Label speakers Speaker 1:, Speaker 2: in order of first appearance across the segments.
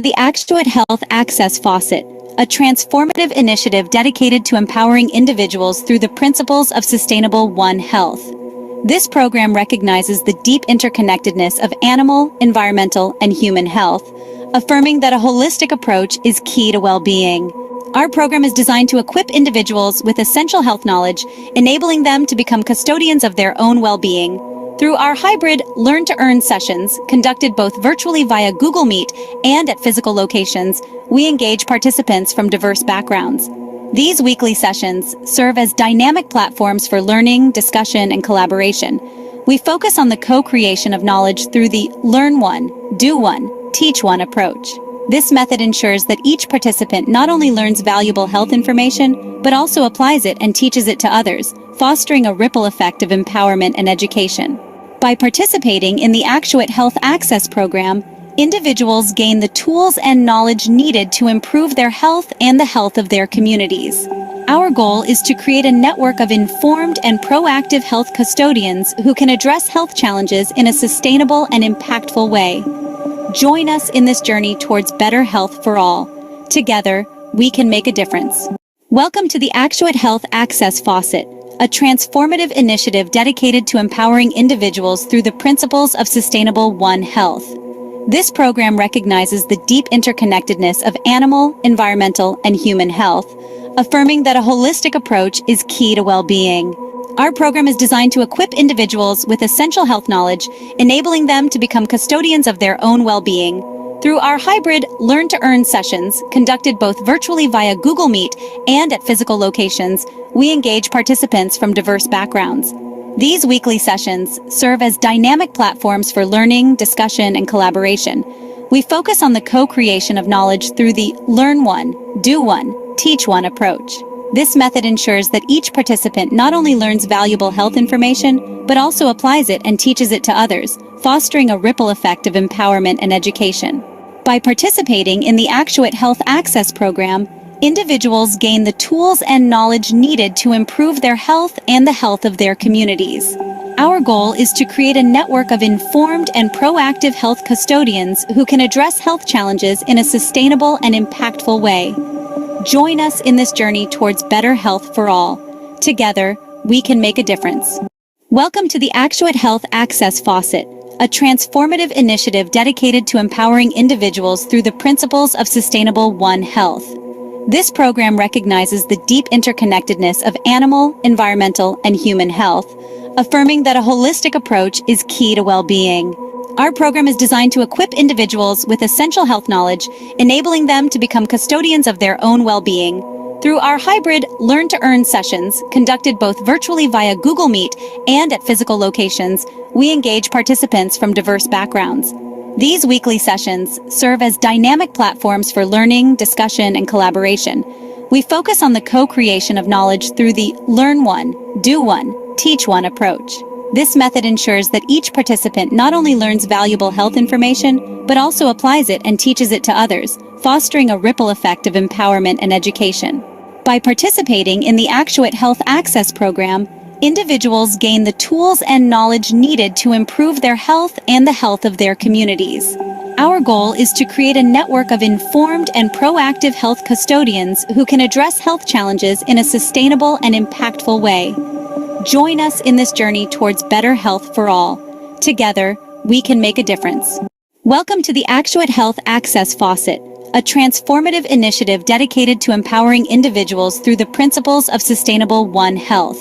Speaker 1: The Actuate Health Access Faucet, a transformative initiative dedicated to empowering individuals through the principles of sustainable One Health. This program recognizes the deep interconnectedness of animal, environmental, and human health, affirming that a holistic approach is key to well-being. Our program is designed to equip individuals with essential health knowledge, enabling them to become custodians of their own well-being. Through our hybrid Learn-to-Earn sessions, conducted both virtually via Google Meet and at physical locations, we engage participants from diverse backgrounds. These weekly sessions serve as dynamic platforms for learning, discussion, and collaboration. We focus on the co-creation of knowledge through the Learn One, Do One, Teach One approach. This method ensures that each participant not only learns valuable health information, but also applies it and teaches it to others, fostering a ripple effect of empowerment and education. By participating in the Actuate Health Access Program, individuals gain the tools and knowledge needed to improve their health and the health of their communities. Our goal is to create a network of informed and proactive health custodians who can address health challenges in a sustainable and impactful way. Join us in this journey towards better health for all. Together, we can make a difference. Welcome to the Actuate Health Access Faucet, a transformative initiative dedicated to empowering individuals through the principles of sustainable One Health. This program recognizes the deep interconnectedness of animal, environmental, and human health, affirming that a holistic approach is key to well-being. Our program is designed to equip individuals with essential health knowledge, enabling them to become custodians of their own well-being. Through our hybrid Learn-to-Earn sessions, conducted both virtually via Google Meet and at physical locations, we engage participants from diverse backgrounds. These weekly sessions serve as dynamic platforms for learning, discussion, and collaboration. We focus on the co-creation of knowledge through the Learn One, Do One, Teach One approach. This method ensures that each participant not only learns valuable health information, but also applies it and teaches it to others, fostering a ripple effect of empowerment and education. By participating in the Actuate Health Access Program, individuals gain the tools and knowledge needed to improve their health and the health of their communities. Our goal is to create a network of informed and proactive health custodians who can address health challenges in a sustainable and impactful way. Join us in this journey towards better health for all. Together, we can make a difference. Welcome to the Actuate Health Access Faucet, a transformative initiative dedicated to empowering individuals through the principles of sustainable One Health. This program recognizes the deep interconnectedness of animal, environmental, and human health, affirming that a holistic approach is key to well-being. Our program is designed to equip individuals with essential health knowledge, enabling them to become custodians of their own well-being. Through our hybrid Learn-to-Earn sessions, conducted both virtually via Google Meet and at physical locations, we engage participants from diverse backgrounds. These weekly sessions serve as dynamic platforms for learning, discussion, and collaboration. We focus on the co-creation of knowledge through the Learn One, Do One, Teach One approach. This method ensures that each participant not only learns valuable health information, but also applies it and teaches it to others, fostering a ripple effect of empowerment and education. By participating in the Actuate Health Access Program, individuals gain the tools and knowledge needed to improve their health and the health of their communities. Our goal is to create a network of informed and proactive health custodians who can address health challenges in a sustainable and impactful way. Join us in this journey towards better health for all. Together, we can make a difference. Welcome to the Actuate Health Access Faucet, a transformative initiative dedicated to empowering individuals through the principles of sustainable One Health.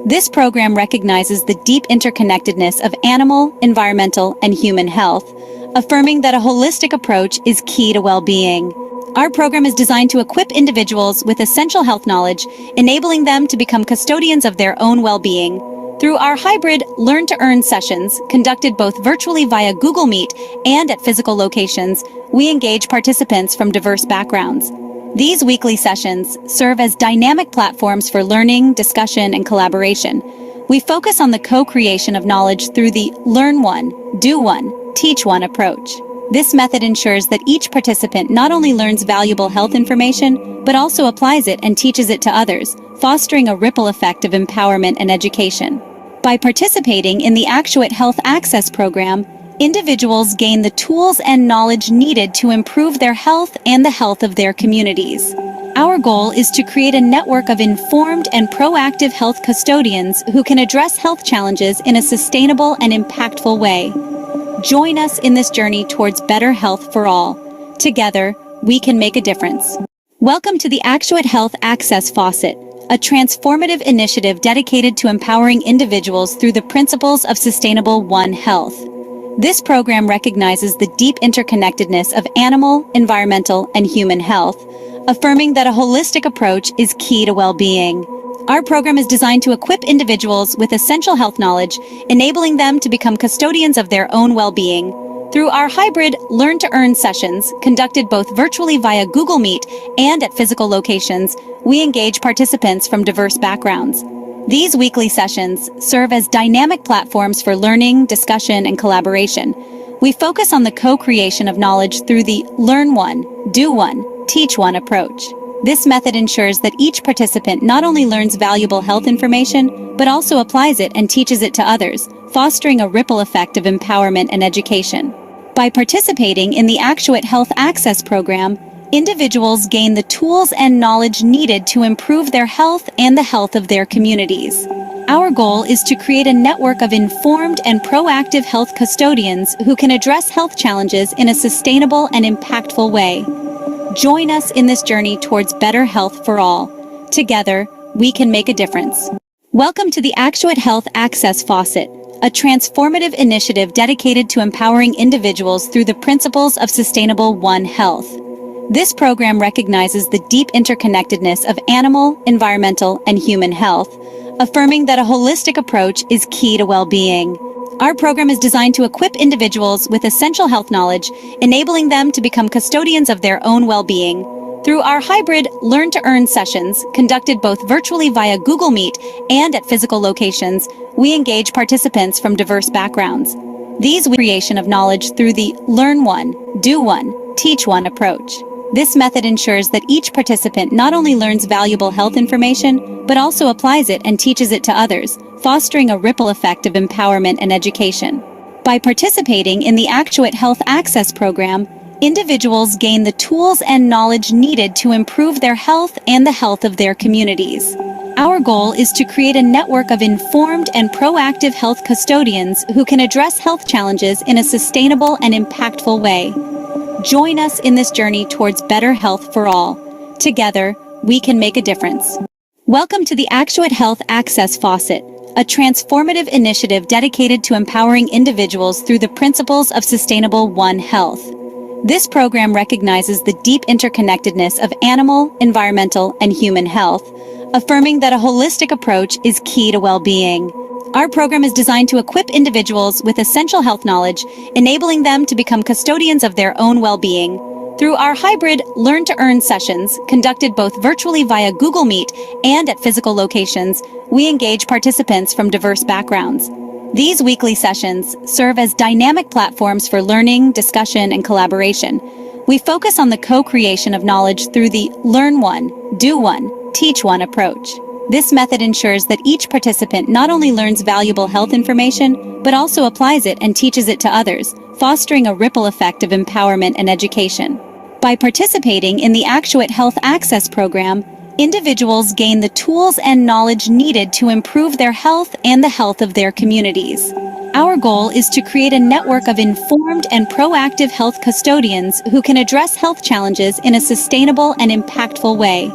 Speaker 1: This program recognizes the deep interconnectedness of animal, environmental, and human health, affirming that a holistic approach is key to well-being. Our program is designed to equip individuals with essential health knowledge, enabling them to become custodians of their own well-being. Through our hybrid Learn-to-Earn sessions, conducted both virtually via Google Meet and at physical locations, we engage participants from diverse backgrounds. These weekly sessions serve as dynamic platforms for learning, discussion, and collaboration. We focus on the co-creation of knowledge through the Learn One, Do One, Teach One approach. This method ensures that each participant not only learns valuable health information, but also applies it and teaches it to others, fostering a ripple effect of empowerment and education. By participating in the Actuate Health Access Program, individuals gain the tools and knowledge needed to improve their health and the health of their communities. Our goal is to create a network of informed and proactive health custodians who can address health challenges in a sustainable and impactful way. Join us in this journey towards better health for all. Together, we can make a difference. Welcome to the Actuate Health Access Faucet, a transformative initiative dedicated to empowering individuals through the principles of sustainable One Health. This program recognizes the deep interconnectedness of animal, environmental, and human health, affirming that a holistic approach is key to well-being. Our program is designed to equip individuals with essential health knowledge, enabling them to become custodians of their own well-being. Through our hybrid Learn-to-Earn sessions, conducted both virtually via Google Meet and at physical locations, we engage participants from diverse backgrounds. These weekly sessions serve as dynamic platforms for learning, discussion, and collaboration. We focus on the co-creation of knowledge through the Learn One, Do One, Teach One approach. This method ensures that each participant not only learns valuable health information, but also applies it and teaches it to others, fostering a ripple effect of empowerment and education. By participating in the Actuate Health Access Program, individuals gain the tools and knowledge needed to improve their health and the health of their communities. Our goal is to create a network of informed and proactive health custodians who can address health challenges in a sustainable and impactful way. Join us in this journey towards better health for all. Together, we can make a difference. Welcome to the Actuate Health Access Faucet, a transformative initiative dedicated to empowering individuals through the principles of sustainable One Health. This program recognizes the deep interconnectedness of animal, environmental, and human health, affirming that a holistic approach is key to well-being. Our program is designed to equip individuals with essential health knowledge, enabling them to become custodians of their own well-being. Through our hybrid Learn-to-Earn sessions, conducted both virtually via Google Meet and at physical locations, we engage participants from diverse backgrounds. These creation of knowledge through the Learn One, Do One, Teach One approach. This method ensures that each participant not only learns valuable health information, but also applies it and teaches it to others, fostering a ripple effect of empowerment and education. By participating in the Actuate Health Access Program, individuals gain the tools and knowledge needed to improve their health and the health of their communities. Our goal is to create a network of informed and proactive health custodians who can address health challenges in a sustainable and impactful way. Join us in this journey towards better health for all. Together, we can make a difference. Welcome to the Actuate Health Access Faucet, a transformative initiative dedicated to empowering individuals through the principles of sustainable One Health. This program recognizes the deep interconnectedness of animal, environmental, and human health, affirming that a holistic approach is key to well-being. Our program is designed to equip individuals with essential health knowledge, enabling them to become custodians of their own well-being. Through our hybrid Learn-to-Earn sessions, conducted both virtually via Google Meet and at physical locations, we engage participants from diverse backgrounds. These weekly sessions serve as dynamic platforms for learning, discussion, and collaboration. We focus on the co-creation of knowledge through the Learn One, Do One, Teach One approach. This method ensures that each participant not only learns valuable health information, but also applies it and teaches it to others, fostering a ripple effect of empowerment and education. By participating in the Actuate Health Access Program, individuals gain the tools and knowledge needed to improve their health and the health of their communities. Our goal is to create a network of informed and proactive health custodians who can address health challenges in a sustainable and impactful way.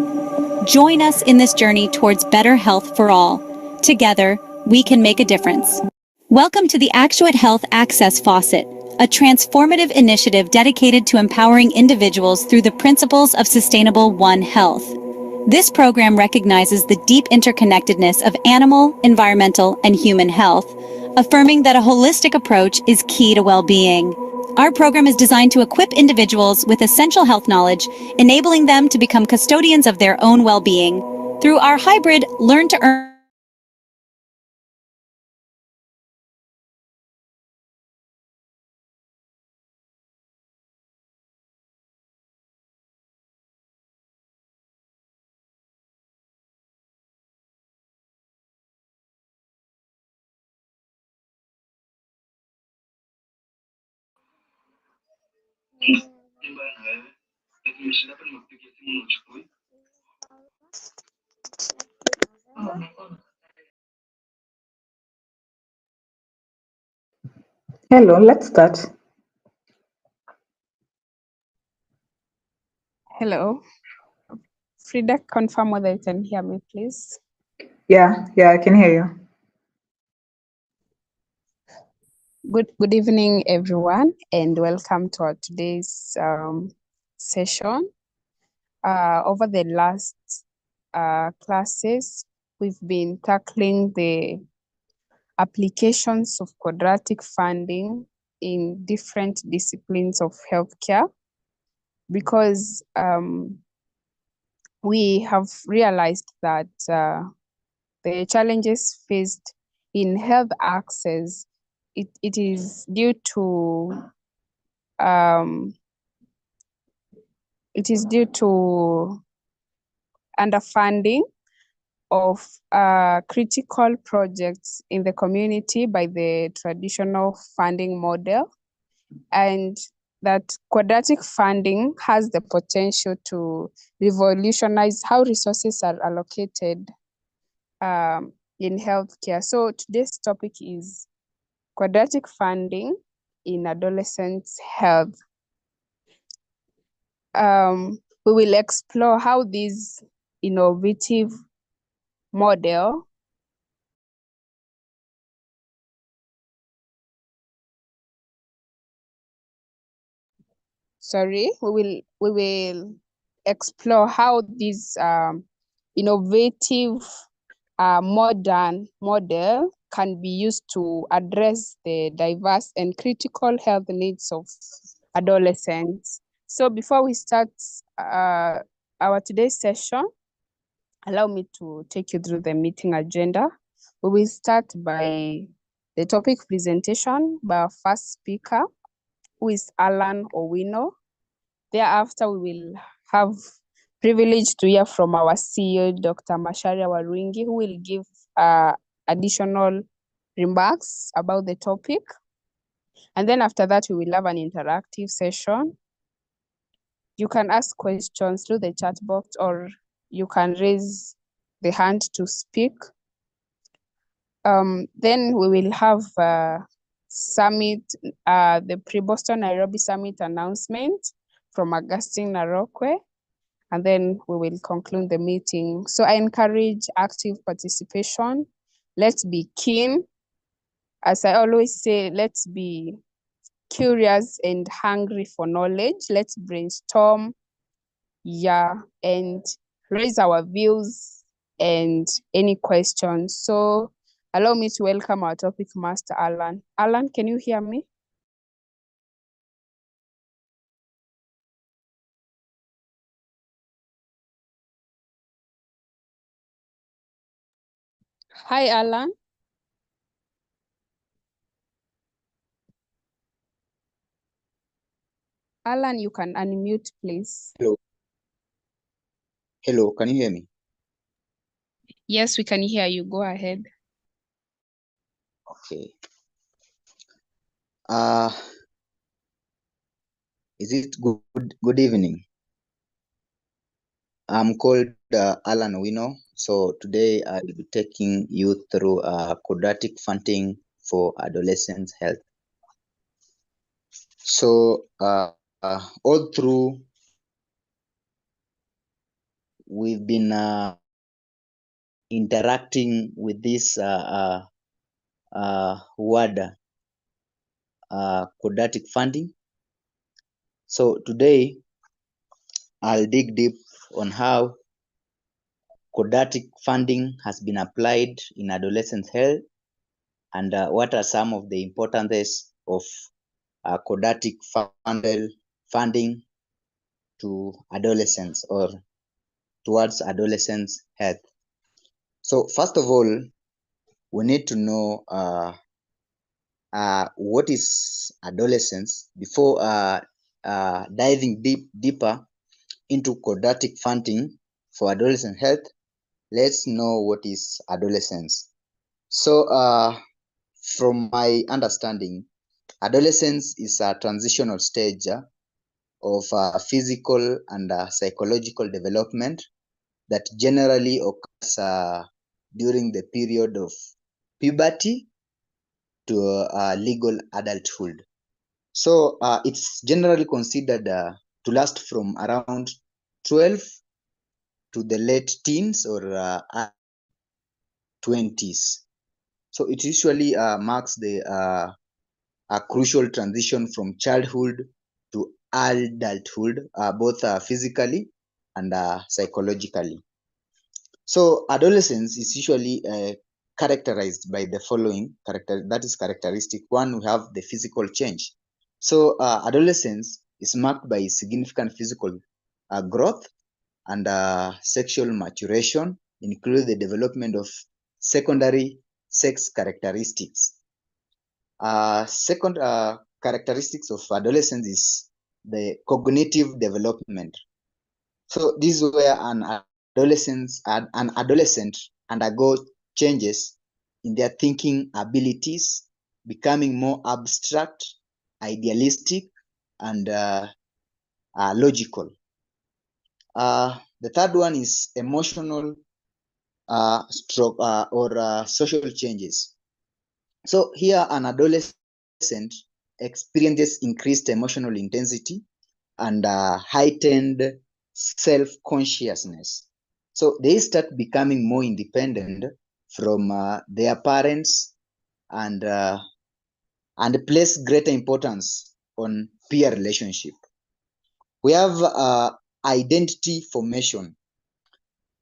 Speaker 1: Join us in this journey towards better health for all. Together, we can make a difference. Welcome to the Actuate Health Access Faucet, a transformative initiative dedicated to empowering individuals through the principles of sustainable One Health. This program recognizes the deep interconnectedness of animal, environmental, and human health, affirming that a holistic approach is key to well-being. Our program is designed to equip individuals with essential health knowledge, enabling them to become custodians of their own well-being. Through our hybrid Learn-to-Earn
Speaker 2: Hello, let's start.
Speaker 3: Hello. Frida, confirm whether you can hear me, please.
Speaker 2: Yeah, I can hear you.
Speaker 3: Good evening, everyone, and welcome to our today's session. Over the last classes, we've been tackling the applications of quadratic funding in different disciplines of healthcare, because we have realized that the challenges faced in health access, it is due to underfunding of critical projects in the community by the traditional funding model, and that quadratic funding has the potential to revolutionize how resources are allocated in healthcare. So today's topic is quadratic funding in adolescents' health. We will explore how this innovative model we will explore how this innovative modern model can be used to address the diverse and critical health needs of adolescents. So before we start our today's session, allow me to take you through the meeting agenda. We will start by the topic presentation by our first speaker, who is Alan Owino. Thereafter, we will have privilege to hear from our CEO, Dr. Macharia Warwingi, who will give additional remarks about the topic. And then after that, we will have an interactive session. You can ask questions through the chat box, or you can raise the hand to speak. Then we will have summit, the pre-Boston Nairobi Summit announcement from Augustine Narokwe, and then we will conclude the meeting. So I encourage active participation. Let's be keen. As I always say, let's be curious and hungry for knowledge. Let's brainstorm, and raise our views and any questions. So allow me to welcome our topic master, Alan. Alan, can you hear me? Hi, Alan. Alan, you can unmute, please.
Speaker 4: Hello, can you hear me?
Speaker 3: Yes, we can hear you. Go ahead.
Speaker 4: Okay. Is it good evening? I'm called Alan Owino. So today I will be taking you through quadratic funding for adolescent health. So all through, we've been interacting with this word quadratic funding. So today I'll dig deep on how quadratic funding has been applied in adolescent health, and what are some of the importances of quadratic funding to adolescents or towards adolescents' health. So first of all, we need to know what is adolescence before diving deeper into quadratic funding for adolescent health. Let's know what is adolescence. So from my understanding, adolescence is a transitional stage of physical and psychological development that generally occurs during the period of puberty to legal adulthood. So it's generally considered to last from around 12 to the late teens or 20s. So it usually marks a crucial transition from childhood to adulthood, both physically and psychologically. So adolescence is usually characterized by the following characteristic. One, we have the physical change. So adolescence is marked by significant physical growth and sexual maturation, including the development of secondary sex characteristics. Second characteristics of adolescence is the cognitive development. So this is where an adolescent undergo changes in their thinking abilities, becoming more abstract, idealistic, and logical. The third one is emotional social changes. So here an adolescent experiences increased emotional intensity and heightened self-consciousness. So they start becoming more independent from their parents and place greater importance on peer relationship. We have identity formation.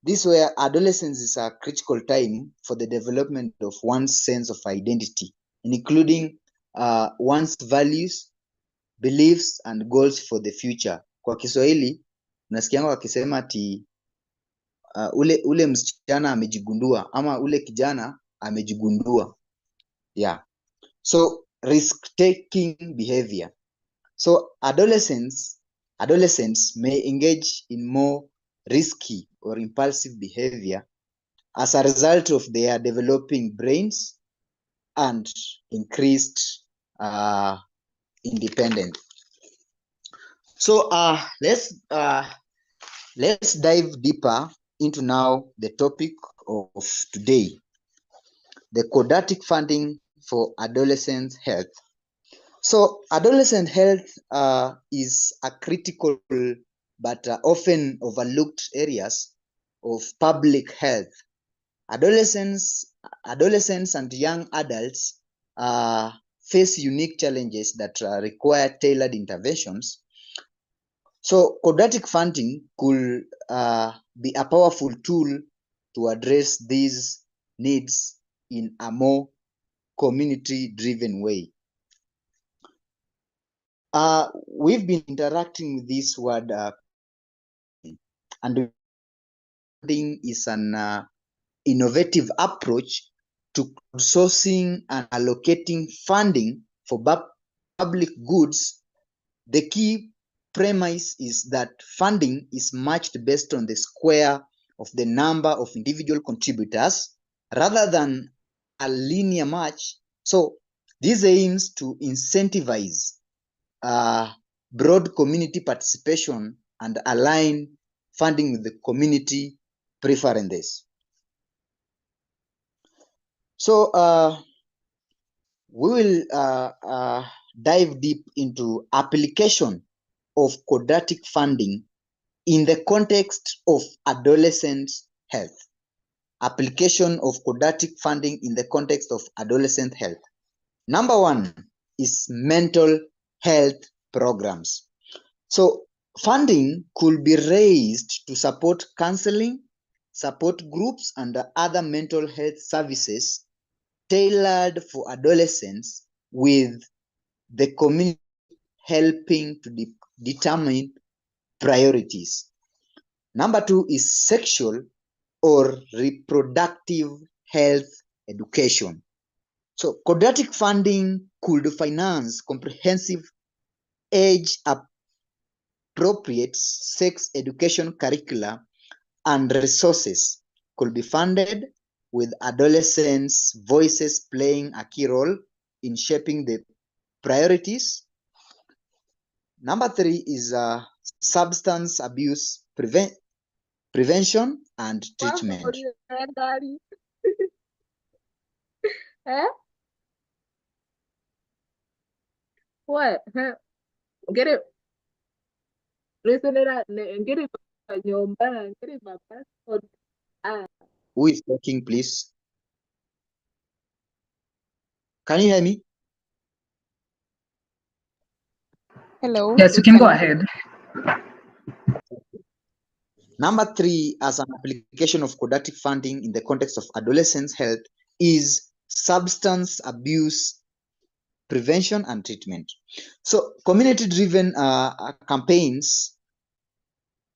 Speaker 4: This where adolescence is a critical time for the development of one's sense of identity, including one's values, beliefs and goals for the future. Kwa Kiswahili nasikianga wakisema ati ule msichana amejigundua ama ule kijana amejigundua. Yeah. So risk-taking behavior. So adolescents may engage in more risky or impulsive behavior as a result of their developing brains and increased independence. So let's dive deeper into now the topic of today, the quadratic funding for adolescent health. So adolescent health is a critical but often overlooked areas of public health. Adolescents and young adults face unique challenges that require tailored interventions. So quadratic funding could be a powerful tool to address these needs in a more community-driven way. We've been interacting with this word and funding is an innovative approach to sourcing and allocating funding for public goods. The key premise is that funding is matched based on the square of the number of individual contributors rather than a linear match. So this aims to incentivize broad community participation and align funding with the community preferences. So we will dive deep into application of quadratic funding in the context of adolescent health. Application of quadratic funding in the context of adolescent health. Number one is mental health programs. So funding could be raised to support counseling, support groups, and other mental health services tailored for adolescents, with the community helping to determine priorities. Number two is sexual or reproductive health education. So quadratic funding could finance comprehensive age-appropriate sex education curricula and resources could be funded, with adolescents' voices playing a key role in shaping the priorities. Number 3 is substance abuse prevention and treatment.
Speaker 5: What? Huh? Get it. Listen to that and get it by your man. Get it by passport.
Speaker 4: Who is talking, please? Can you hear me?
Speaker 3: Hello.
Speaker 2: Yes, you can go ahead.
Speaker 4: Number 3, as an application of quadratic funding in the context of adolescents' health, is substance abuse prevention and treatment. So, community-driven campaigns,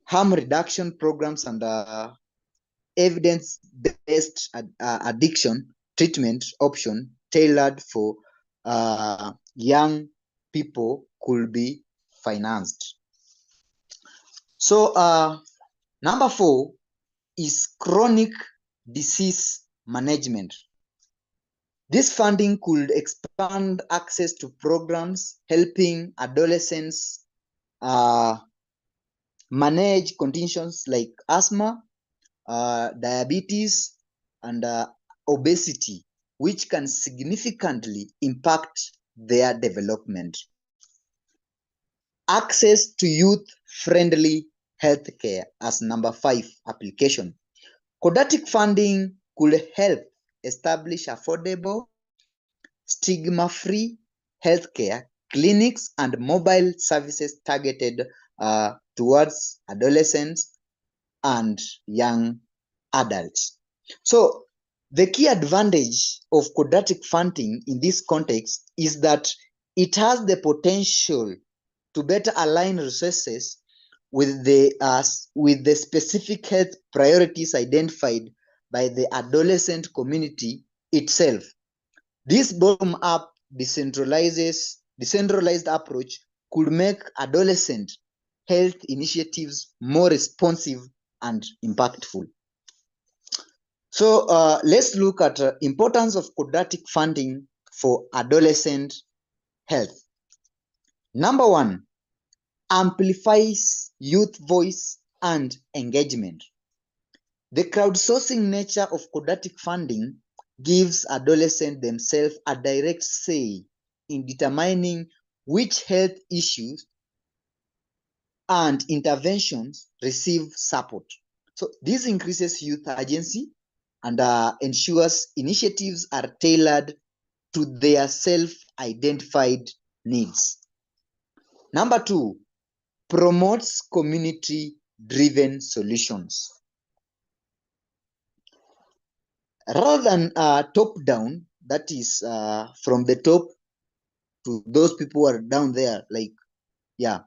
Speaker 4: harm reduction programs, and evidence-based addiction treatment option tailored for young people could be financed. So, number 4 is chronic disease management. This funding could expand access to programs helping adolescents manage conditions like asthma, diabetes, and obesity, which can significantly impact their development. Access to youth-friendly healthcare as number 5 application. Quadratic funding could help establish affordable, stigma-free healthcare clinics and mobile services targeted towards adolescents and young adults. So the key advantage of quadratic funding in this context is that it has the potential to better align resources with the specific health priorities identified by the adolescent community itself. This bottom-up decentralized approach could make adolescent health initiatives more responsive and impactful. So let's look at importance of quadratic funding for adolescent health. Number 1, amplifies youth voice and engagement. The crowdsourcing nature of quadratic funding gives adolescents themselves a direct say in determining which health issues and interventions receive support. So this increases youth agency and ensures initiatives are tailored to their self-identified needs. Number 2, promotes community-driven solutions. Rather than top-down, that is from the top to those people who are down there, like, yeah,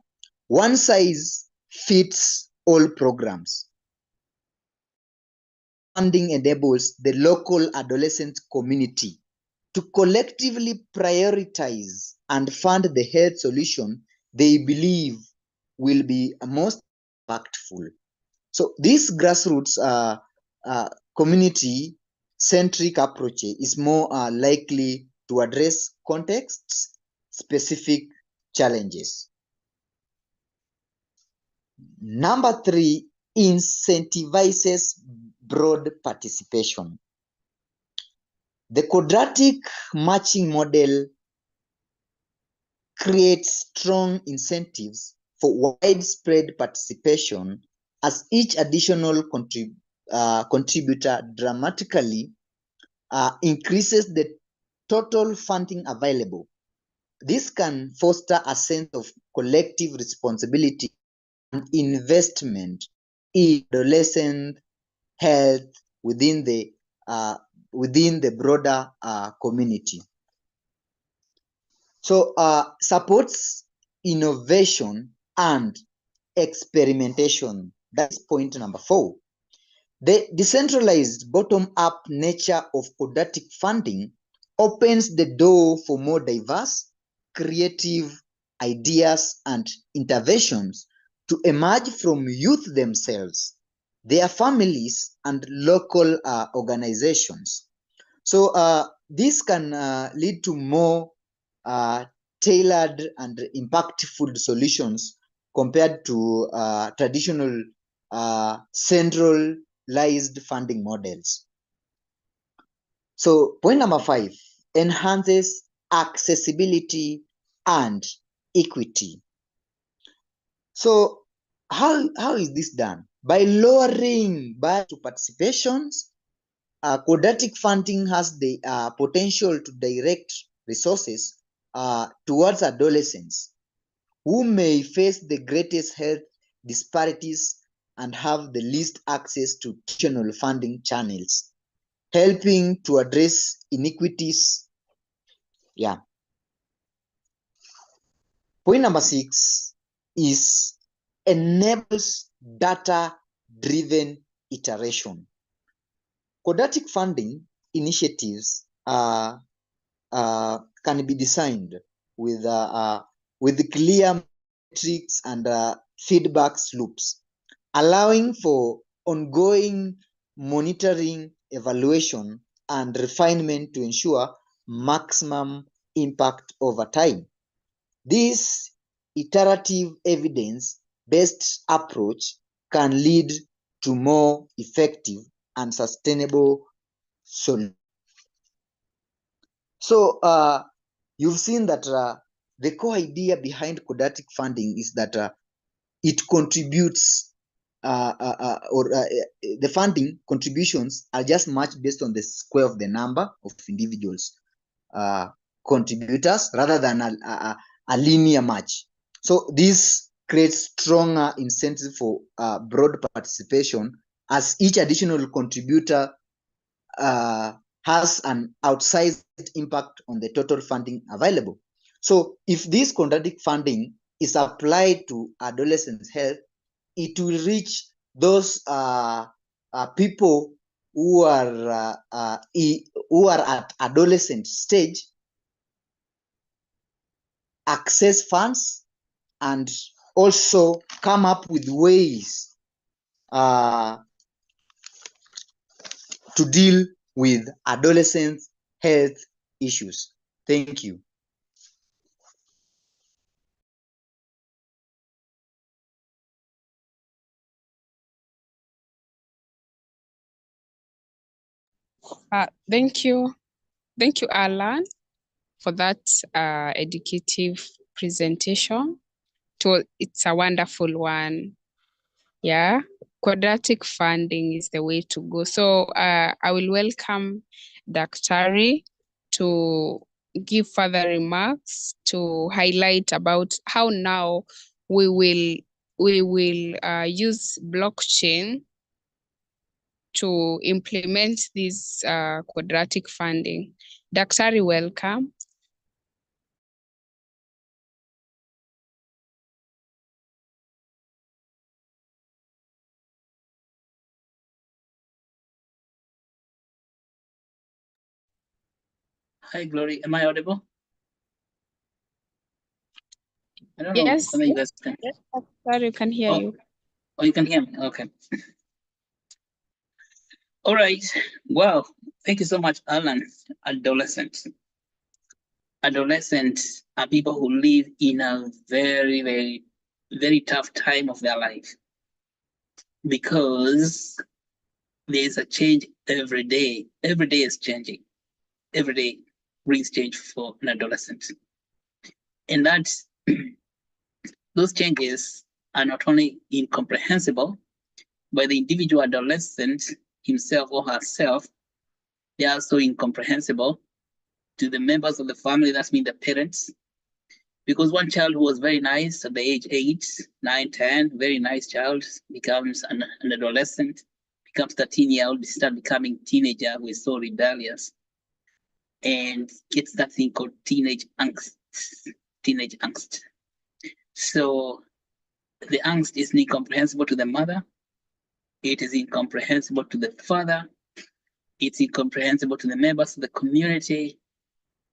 Speaker 4: one size fits all programs. Funding enables the local adolescent community to collectively prioritize and fund the health solution they believe will be most impactful. So this grassroots community-centric approach is more likely to address context-specific challenges. Number 3, incentivizes broad participation. The quadratic matching model creates strong incentives for widespread participation, as each additional contributor dramatically increases the total funding available. This can foster a sense of collective responsibility and investment in adolescent health within the broader community. So supports innovation and experimentation. That's point number 4. The decentralized bottom-up nature of quadratic funding opens the door for more diverse, creative ideas and interventions to emerge from youth themselves, their families, and local organizations. So this can lead to more tailored and impactful solutions compared to traditional centralized funding models. So point number 5, enhances accessibility and equity. So how is this done? By lowering barriers to participations, quadratic funding has the potential to direct resources towards adolescents who may face the greatest health disparities and have the least access to traditional funding channels, helping to address inequities. Yeah. Point number 6 is enables data-driven iteration. Quadratic funding initiatives can be designed with clear metrics and feedback loops, allowing for ongoing monitoring, evaluation, and refinement to ensure maximum impact over time. This iterative evidence-based approach can lead to more effective and sustainable solutions. So you've seen that the core idea behind quadratic funding is that it contributes the funding contributions are just matched based on the square of the number of individuals contributors rather than a linear match. So this creates stronger incentive for broad participation, as each additional contributor has an outsized impact on the total funding available. So if this quadratic funding is applied to adolescents' health, it will reach those people who are at adolescent stage, access funds, and also come up with ways to deal with adolescents' health issues. Thank you.
Speaker 3: Thank you. Thank you, Alan, for that educative presentation. It's a wonderful one. Yeah, quadratic funding is the way to go. So I will welcome Daktari to give further remarks to highlight about how now we will use blockchain to implement this quadratic funding. Daktari, welcome.
Speaker 6: Hi, Glory. Am I audible? I don't
Speaker 3: Yes,
Speaker 6: know. You guys can.
Speaker 3: yes, Daktari, you can hear you.
Speaker 6: Oh, you can hear me. Okay. All right. Wow. Thank you so much, Alan. Adolescents. Adolescents are people who live in a very, very, very tough time of their life because there's a change every day. Every day is changing. Every day brings change for an adolescent. And that's those changes are not only incomprehensible by the individual adolescent himself or herself, they are also incomprehensible to the members of the family, that's mean the parents. Because one child who was very nice at the age 8, 9, 10, very nice child, becomes an adolescent, becomes 13-year-old, start becoming teenager who is so rebellious and gets that thing called teenage angst. Teenage angst. So the angst is incomprehensible to the mother. It is incomprehensible to the father. It's incomprehensible to the members of the community.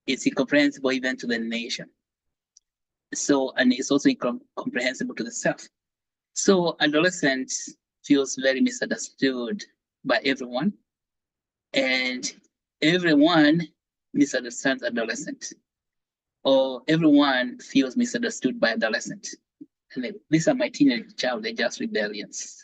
Speaker 6: It's incomprehensible even to the nation. So, and it's also incomprehensible to the self. So adolescence feels very misunderstood by everyone, and everyone misunderstands adolescent. or everyone feels misunderstood by adolescents. And these are my teenage child, they're just rebellious.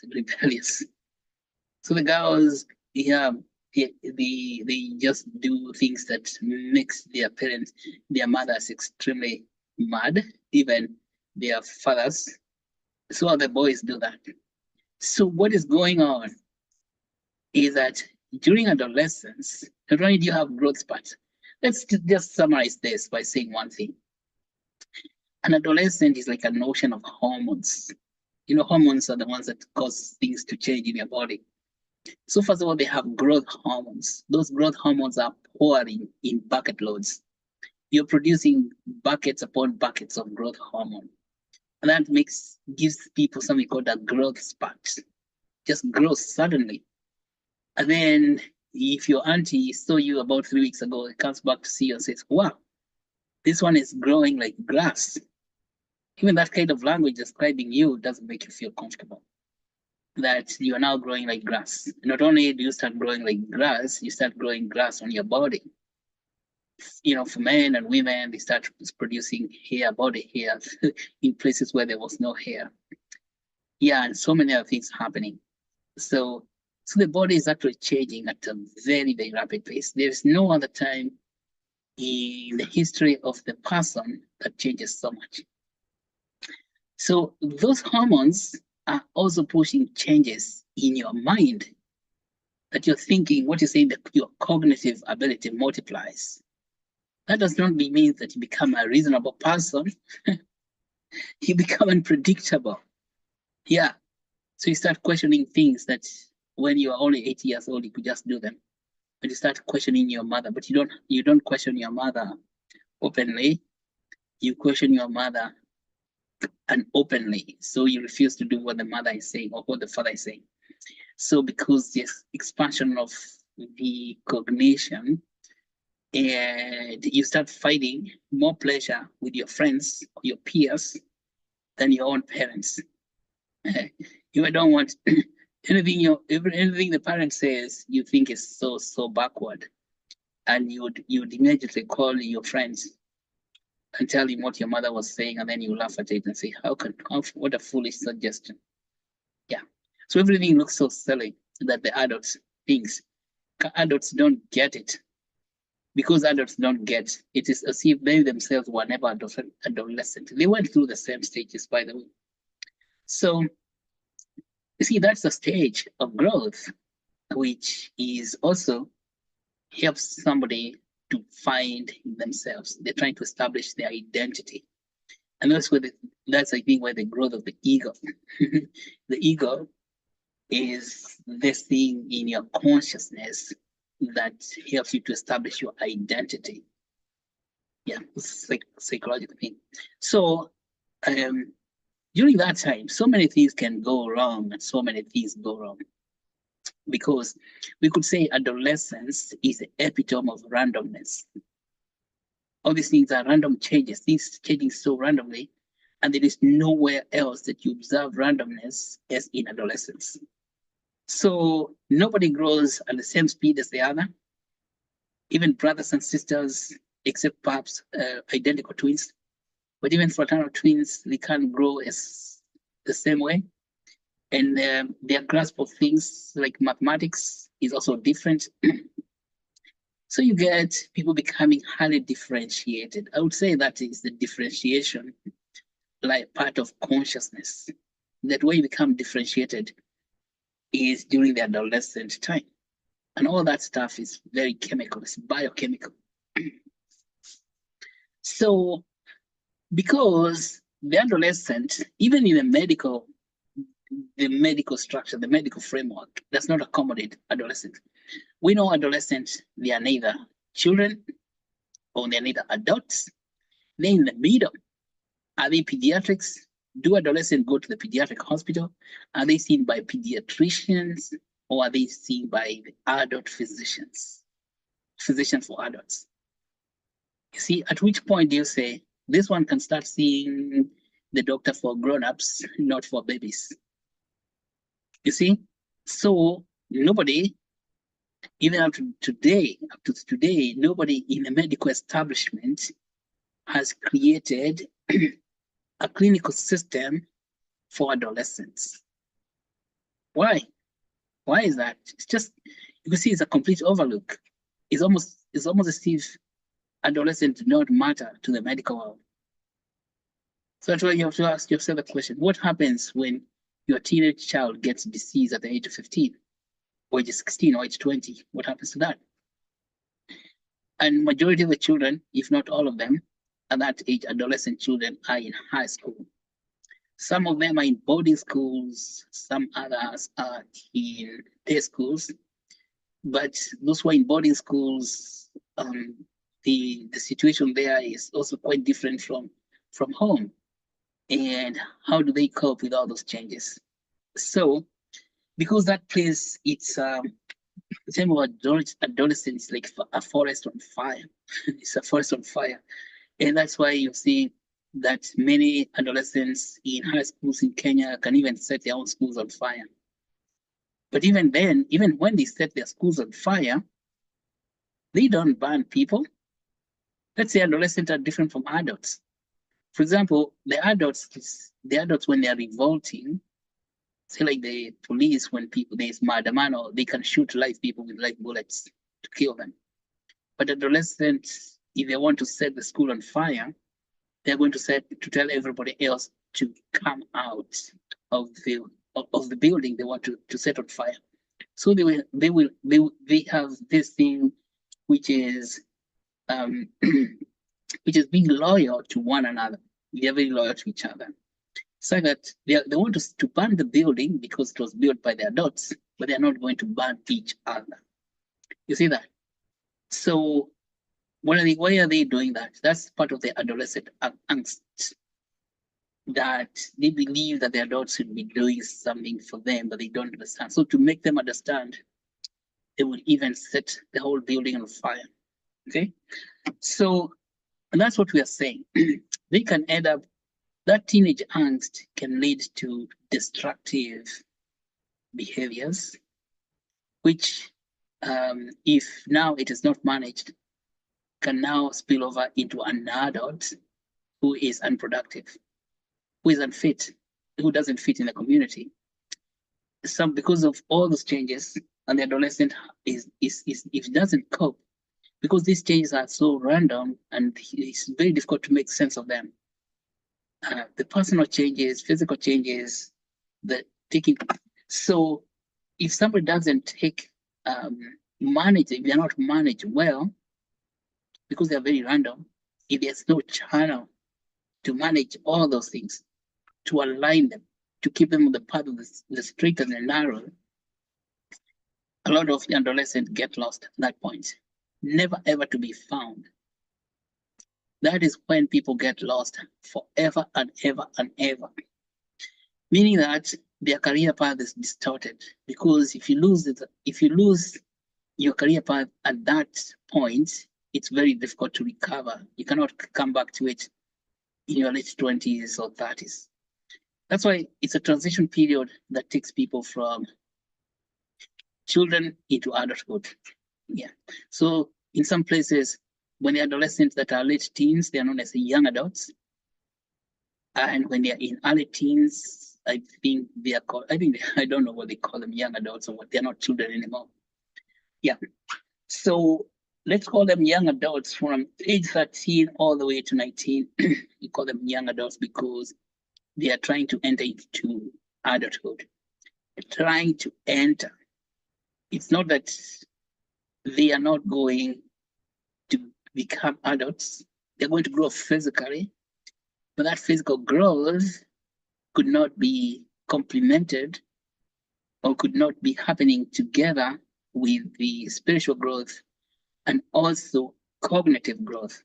Speaker 6: So the girls, yeah, they just do things that makes their parents, their mothers extremely mad, even their fathers. So the boys do that. So what is going on is that during adolescence, not only do you have growth spurts, let's just summarize this by saying one thing. An adolescent is like an ocean of hormones. You know, hormones are the ones that cause things to change in your body. So first of all, they have growth hormones. Those growth hormones are pouring in bucket loads. You're producing buckets upon buckets of growth hormone. And that gives people something called a growth spurt. Just grows suddenly. And then if your auntie saw you about 3 weeks ago, it comes back to see you and says, wow, this one is growing like grass. Even that kind of language describing you doesn't make you feel comfortable. That you are now growing like grass. Not only do you start growing like grass, you start growing grass on your body. You know, for men and women, they start producing hair, body hair, in places where there was no hair. Yeah, and so many other things happening. So the body is actually changing at a very, very rapid pace. There's no other time in the history of the person that changes so much. So those hormones are also pushing changes in your mind, that you're thinking, what you're saying, that your cognitive ability multiplies. That does not mean that you become a reasonable person. You become unpredictable. Yeah. So you start questioning things that when you are only 8 years old, you could just do them. But you start questioning your mother, but you don't question your mother openly. You question your mother and openly. So you refuse to do what the mother is saying or what the father is saying. So because this expansion of the cognition, and you start finding more pleasure with your friends or your peers than your own parents. You don't want anything the parent says you think is so backward, and you'd immediately call your friends and tell him what your mother was saying, and then you laugh at it and say, what a foolish suggestion. Yeah. So everything looks so silly that the adults thinks. Adults don't get it. Because adults don't get it, is as if they themselves were never adolescent. They went through the same stages, by the way. So you see, that's a stage of growth, which is also helps somebody to find themselves. They're trying to establish their identity. And that's I think where the growth of the ego. The ego is this thing in your consciousness that helps you to establish your identity. Yeah, it's like psychological thing. So during that time, so many things can go wrong, and so many things go wrong. Because we could say adolescence is the epitome of randomness. All these things are random changes, things changing so randomly, and there is nowhere else that you observe randomness as in adolescence. So nobody grows at the same speed as the other. Even brothers and sisters, except perhaps identical twins. But even fraternal twins, they can't grow as the same way. And their grasp of things like mathematics is also different. So you get people becoming highly differentiated. I would say that is the differentiation, like part of consciousness. That way you become differentiated is during the adolescent time. And all that stuff is very chemical, it's biochemical. So because the adolescent, even in the medical structure, the medical framework does not accommodate adolescents. We know adolescents, they are neither children or they're neither adults. They're in the middle. Are they pediatrics? Do adolescents go to the pediatric hospital? Are they seen by pediatricians or are they seen by the adult physicians for adults? You see, at which point do you say, this one can start seeing the doctor for grown-ups, not for babies? You see? So nobody, even up to today, nobody in the medical establishment has created a clinical system for adolescents. Why? Why is that? It's just, you can see it's a complete overlook. It's almost as if adolescents do not matter to the medical world. So that's why you have to ask yourself the question, what happens when your teenage child gets disease at the age of 15, or age 16, or age 20? What happens to that? And majority of the children, if not all of them, at that age, adolescent children are in high school. Some of them are in boarding schools, some others are in day schools. But those who are in boarding schools, the situation there is also quite different from home. And how do they cope with all those changes? So, because that place, it's the time of adolescence, like a forest on fire. It's a forest on fire. And that's why you see that many adolescents in high schools in Kenya can even set their own schools on fire. But even then, even when they set their schools on fire, they don't burn people. Let's say adolescents are different from adults. For example, the adults when they are revolting, say like the police, when there's maandamano, they can shoot live people with live bullets to kill them. But adolescents, if they want to set the school on fire, they're going to tell everybody else to come out of the building they want to set on fire. So they have this thing which is which is being loyal to one another. They are very loyal to each other. So that they want to burn the building because it was built by the adults, but they're not going to burn each other. You see that? So why are they doing that? That's part of the adolescent angst, that they believe that the adults should be doing something for them, but they don't understand. So to make them understand, they will even set the whole building on fire. Okay? So that's what we are saying. They can end up, that teenage angst can lead to destructive behaviors, which, if now it is not managed, can now spill over into an adult who is unproductive, who is unfit, who doesn't fit in the community. Because of all those changes, and the adolescent if it doesn't cope, because these changes are so random and it's very difficult to make sense of them. The personal changes, physical changes, the taking. So if somebody doesn't manage, if they're not managed well, because they're very random, if there's no channel to manage all those things, to align them, to keep them on the path of the straight and the narrow, a lot of adolescents get lost at that point, never ever to be found. That is when people get lost forever and ever and ever. Meaning that their career path is distorted, because if you lose your career path at that point, it's very difficult to recover. You cannot come back to it in your late 20s or 30s. That's why it's a transition period that takes people from children into adulthood. Yeah. So in some places, when the adolescents that are late teens, they are known as young adults. And when they are in early teens, I think they are called, I don't know what they call them, young adults or what, they're not children anymore. Yeah. So let's call them young adults from age 13 all the way to 19. We call them young adults because they are trying to enter into adulthood. They're trying to enter. It's not that they are not going to become adults. They're going to grow physically, but that physical growth could not be complemented or could not be happening together with the spiritual growth and also cognitive growth.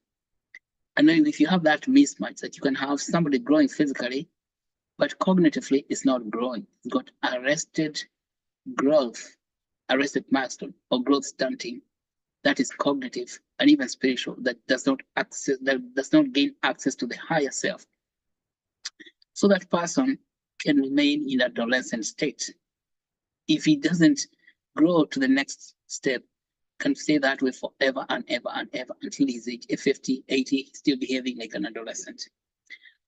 Speaker 6: And then if you have that mismatch, that you can have somebody growing physically, but cognitively it's not growing. It's got arrested growth, arrested milestone or growth stunting. That is cognitive and even spiritual, that does not gain access to the higher self. So that person can remain in adolescent state. If he doesn't grow to the next step, can stay that way forever and ever and ever until he's age 50, 80, still behaving like an adolescent.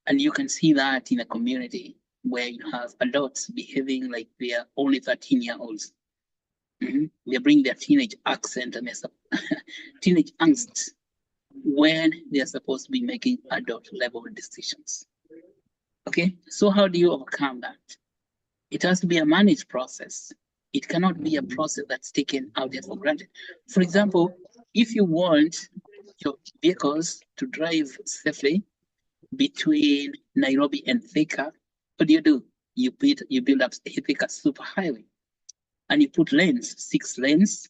Speaker 6: And you can see that in a community where you have adults behaving like they are only 13-year-olds. They bring their teenage accent and their teenage angst when they're supposed to be making adult level decisions. Okay, so how do you overcome that? It has to be a managed process. It cannot be a process that's taken out there for granted. For example, if you want your vehicles to drive safely between Nairobi and Thika, what do? You build up Thika superhighway, and you put lanes, 6 lanes,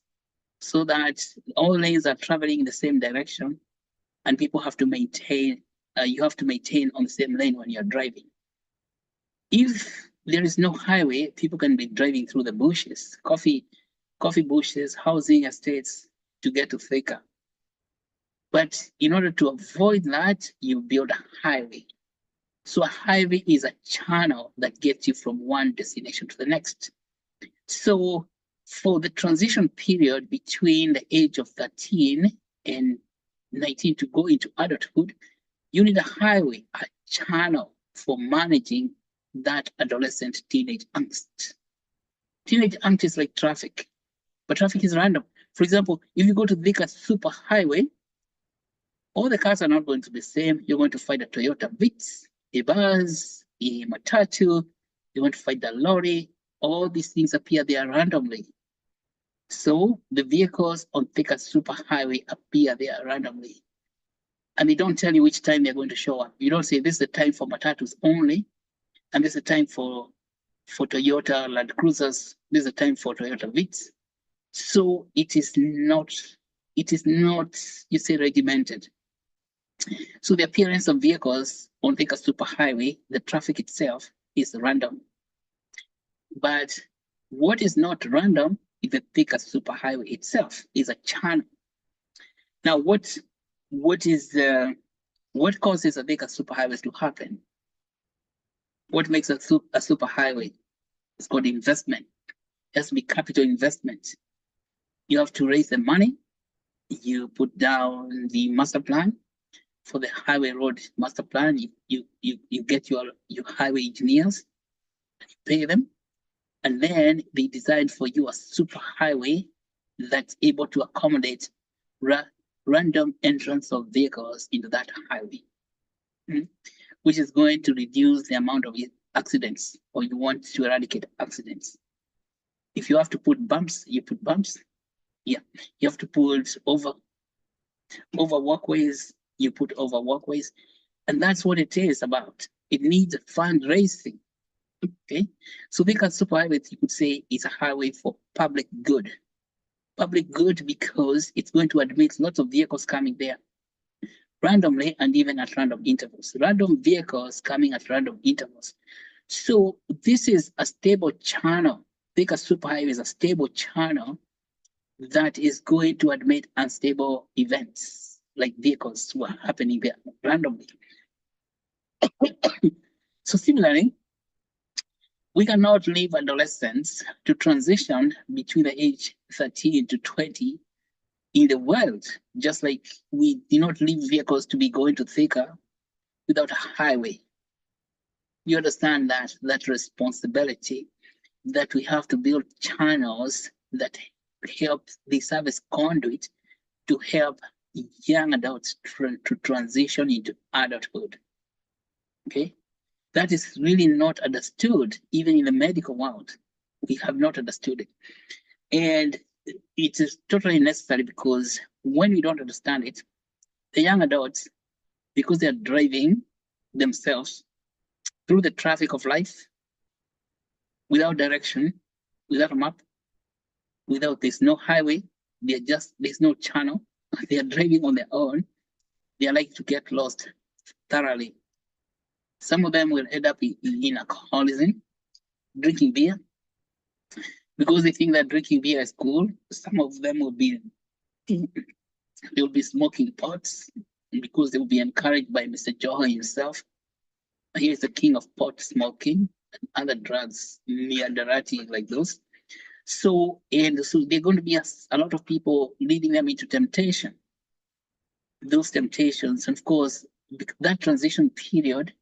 Speaker 6: so that all lanes are traveling in the same direction, and people have to maintain. You have to maintain on the same lane when you're driving. If there is no highway, people can be driving through the bushes, coffee bushes, housing estates to get to Thika. But in order to avoid that, you build a highway. So a highway is a channel that gets you from one destination to the next. So for the transition period between the age of 13 and 19 to go into adulthood, you need a highway, a channel for managing that adolescent teenage angst. Teenage angst is like traffic, but traffic is random. For example, if you go to Thika superhighway, all the cars are not going to be the same. You're going to find a Toyota Vitz, a bus, a matatu, you're going to find a lorry. All these things appear there randomly. So the vehicles on Thika superhighway appear there randomly. And they don't tell you which time they're going to show up. You don't say this is the time for matatus only, and this is the time for Toyota Land Cruisers, this is the time for Toyota Vitz. So it is not, you say, regimented. So the appearance of vehicles on Thika superhighway, the traffic itself is random. But what is not random is the Thika superhighway itself is a channel. Now, what causes a Thika superhighway to happen? What makes a superhighway? It's called investment. It has to be capital investment. You have to raise the money. You put down the master plan for the highway road master plan. You get your highway engineers, you pay them, and then they design for you a superhighway that's able to accommodate random entrance of vehicles into that highway, which is going to reduce the amount of accidents, or you want to eradicate accidents. If you have to put bumps, you put bumps. Yeah, you have to put over walkways, you put over walkways. And that's what it is about. It needs fundraising. Okay, so Thika superhighway, you could say, is a highway for public good. Public good because it's going to admit lots of vehicles coming there randomly and even at random intervals. Random vehicles coming at random intervals. So this is a stable channel. Thika superhighway is a stable channel that is going to admit unstable events like vehicles who are happening there randomly. So similarly, we cannot leave adolescents to transition between the age 13 to 20 in the world, just like we do not leave vehicles to be going to Thika without a highway. You understand that responsibility, that we have to build channels that help the service conduit to help young adults to transition into adulthood. Okay, that is really not understood, even in the medical world. We have not understood it. And it is totally necessary, because when we don't understand it, the young adults, because they are driving themselves through the traffic of life without direction, without a map, there's no highway, there's no channel, they are driving on their own, they are like to get lost thoroughly. Some of them will end up in alcoholism, drinking beer, because they think that drinking beer is cool. Some of them will be smoking pots, because they will be encouraged by Mr. Joho himself. He is the king of pot smoking and other drugs, miadarati like those. So there are going to be a lot of people leading them into temptation. Those temptations, and of course, that transition period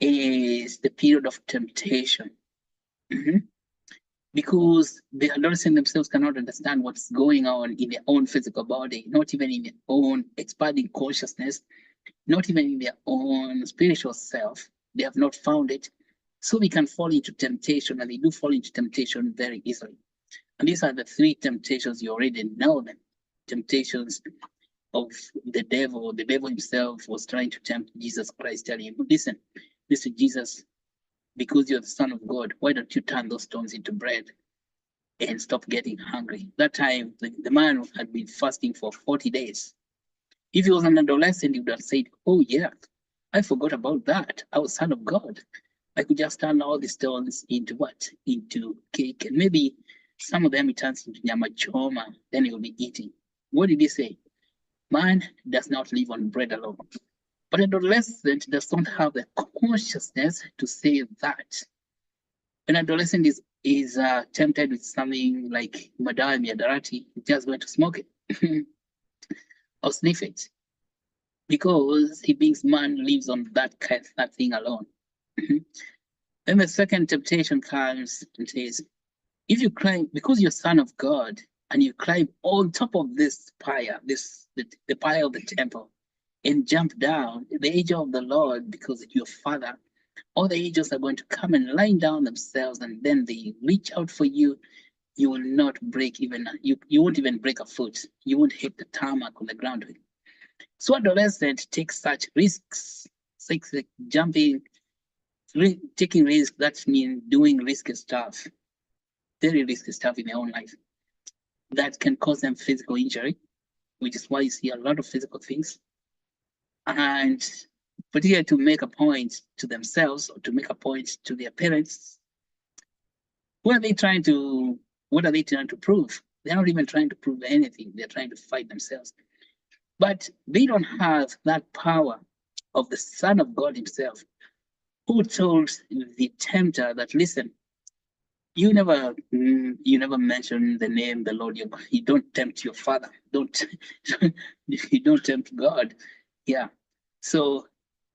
Speaker 6: is the period of temptation. Because the adolescent themselves cannot understand what's going on in their own physical body, not even in their own expanding consciousness, not even in their own spiritual self. They have not found it. So we can fall into temptation, and they do fall into temptation very easily. And these are the three temptations. You already know them. Temptations of the devil. The devil himself was trying to tempt Jesus Christ, telling him, listen, Jesus, because you're the Son of God, why don't you turn those stones into bread and stop getting hungry? That time, the man had been fasting for 40 days. If he was an adolescent, he would have said, oh yeah, I forgot about that. I was Son of God. I could just turn all the stones into what? Into cake. And maybe some of them he turns into nyama choma, then he will be eating. What did he say? Man does not live on bread alone. But an adolescent does not have the consciousness to say that. An adolescent is tempted with something like madawa miadarati, he's just going to smoke it or sniff it, because he thinks man lives on that thing alone. Then the second temptation comes and says, if you climb, because you're Son of God, and you climb on top of this pyre, the pyre of the temple, and jump down, the angel of the Lord, because it's your Father, all the angels are going to come and lie down themselves, and then they reach out for you. You will not break even, you won't even break a foot. You won't hit the tarmac on the ground. So adolescent takes such risks, like jumping, taking risks. That means doing risky stuff, very risky stuff in their own life that can cause them physical injury, which is why you see a lot of physical things. And particularly to make a point to themselves or to make a point to their parents. What are they trying to prove? They're not even trying to prove anything. They're trying to fight themselves. But they don't have that power of the Son of God himself, who told the tempter that, listen, you never mention the name the Lord your God. You don't tempt your father. You don't tempt God. Yeah. So,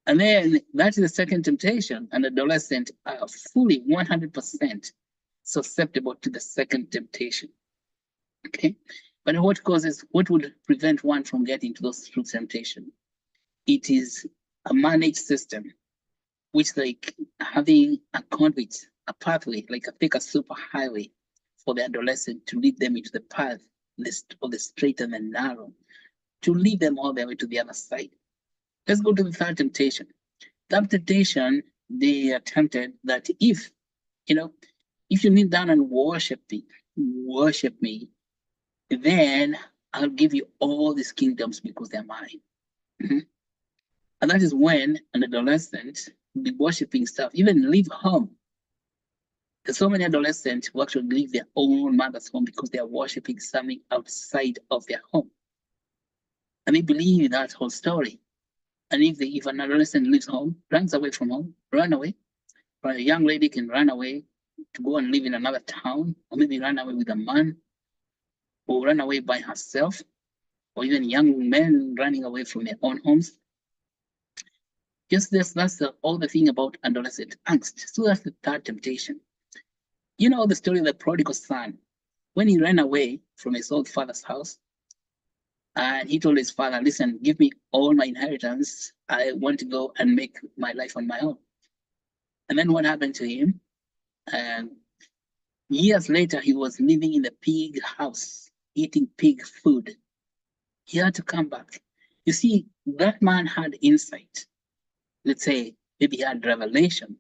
Speaker 6: and then that is the second temptation. An adolescent are fully 100% susceptible to the second temptation. Okay. But what would prevent one from getting to those two temptations? It is a managed system, which like having a conduit, a pathway, like a super highway for the adolescent to lead them into the path, the straight and the narrow, to lead them all the way to the other side. Let's go to the third temptation. That temptation, they are tempted that if you kneel down and worship me, then I'll give you all these kingdoms because they're mine. And that is when an adolescent will be worshiping stuff, even leave home. There's so many adolescents who actually leave their own mother's home because they are worshiping something outside of their home. And they believe in that whole story. And if an adolescent leaves home, runs away from home, run away, or a young lady can run away to go and live in another town, or maybe run away with a man, or run away by herself, or even young men running away from their own homes. That's all the thing about adolescent angst. So that's the third temptation. You know the story of the prodigal son. When he ran away from his old father's house, and he told his father, listen, give me all my inheritance. I want to go and make my life on my own. And then what happened to him? Years later, he was living in the pig house, eating pig food. He had to come back. You see, that man had insight. Let's say maybe he had revelation,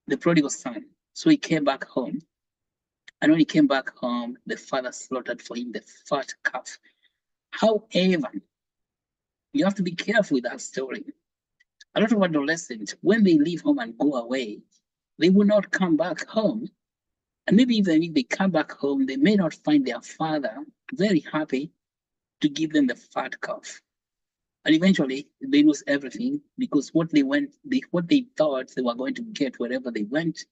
Speaker 6: the prodigal son. So he came back home. And when he came back home, the father slaughtered for him the fat calf. However, you have to be careful with that story. A lot of adolescents, when they leave home and go away, they will not come back home. And maybe even if they come back home, they may not find their father very happy to give them the fat calf. And eventually they lose everything because what they thought they were going to get wherever they went,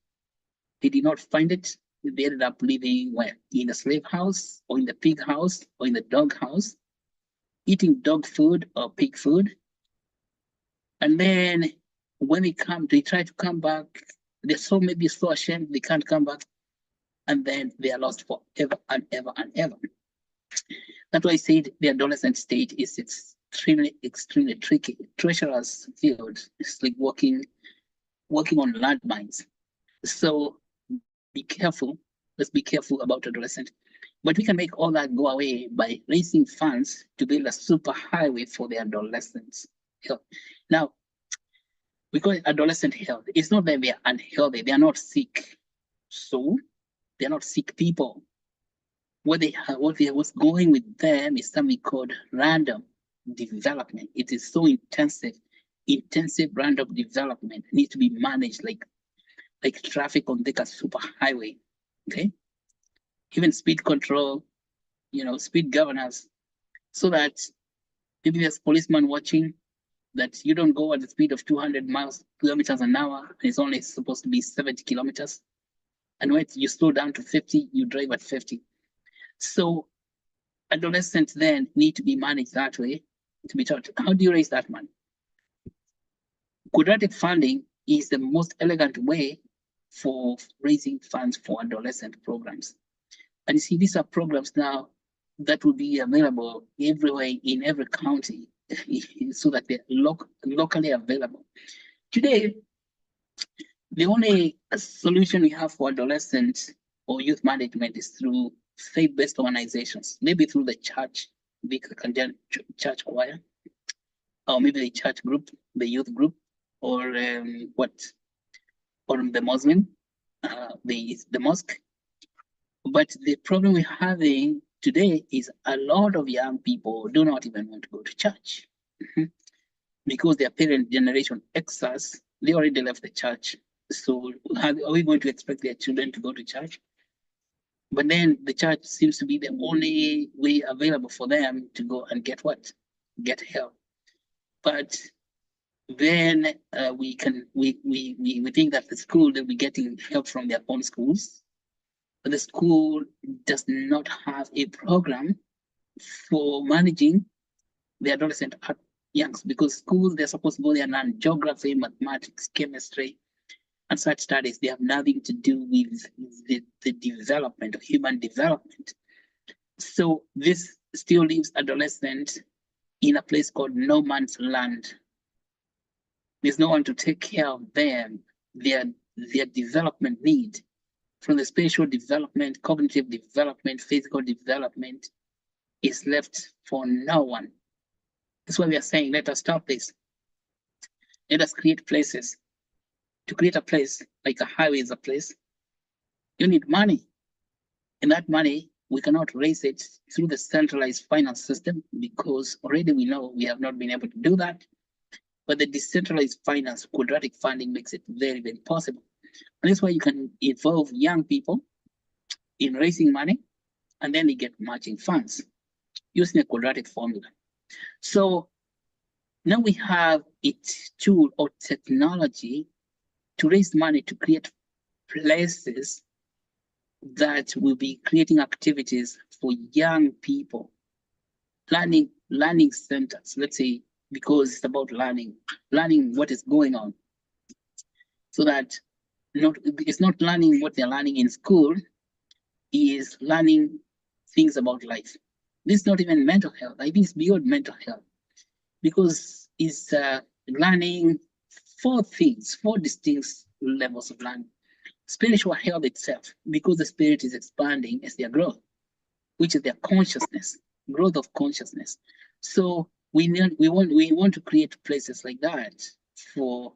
Speaker 6: they did not find it. they ended up living where? In a slave house, or in the pig house, or in the dog house, eating dog food or pig food. And then when they try to come back, they're maybe so ashamed they can't come back, and then they are lost forever and ever and ever. That's why I said the adolescent stage is extremely tricky, treacherous field. It's like walking on landmines. So be careful. Let's be careful about adolescent. But we can make all that go away by raising funds to build a super highway for the adolescents. Now, we call it adolescent health. It's not that they are unhealthy, they are not sick. So they're not sick people. What's going with them is something called random development. It is so intensive random development needs to be managed like traffic on the super highway. Okay, even speed control, speed governors, so that maybe there's policeman watching that you don't go at the speed of 200 kilometers an hour, and it's only supposed to be 70 kilometers. And when you slow down to 50, you drive at 50. So adolescents then need to be managed that way, to be taught. How do you raise that money? Quadratic funding is the most elegant way for raising funds for adolescent programs. And you see, these are programs now that will be available everywhere in every county so that they're locally available. Today, the only solution we have for adolescents or youth management is through faith-based organizations, maybe through the church, the church choir, or maybe the church group, the youth group, or or the Muslim, the mosque. But the problem we're having today is a lot of young people do not even want to go to church because their parent generation Xers, they already left the church. So are we going to expect their children to go to church? But then the church seems to be the only way available for them to go and get what? Get help. But then we think that the school, they'll be getting help from their own schools. But the school does not have a program for managing the adolescent youngs, because schools, they're supposed to go there and learn geography, mathematics, chemistry, and such studies. They have nothing to do with the development of human development. So this still leaves adolescents in a place called no man's land. There's no one to take care of them, their development need, from the spiritual development, cognitive development, physical development, is left for no one. That's why we are saying, let us stop this. Let us create places. To create a place, like a highway is a place, you need money. And that money, we cannot raise it through the centralized finance system, because already we know we have not been able to do that. But the decentralized finance, quadratic funding, makes it very, very possible. And that's why you can involve young people in raising money, and then they get matching funds using a quadratic formula. So now we have a tool or technology to raise money to create places that will be creating activities for young people, learning centers, let's say, because it's about learning what is going on, so that it's not learning what they're learning in school, is learning things about life. This is not even mental health. I think it's beyond mental health, because it's learning four distinct levels of learning. Spiritual health itself, because the spirit is expanding as their growth, which is their consciousness, growth of consciousness. So we want to create places like that for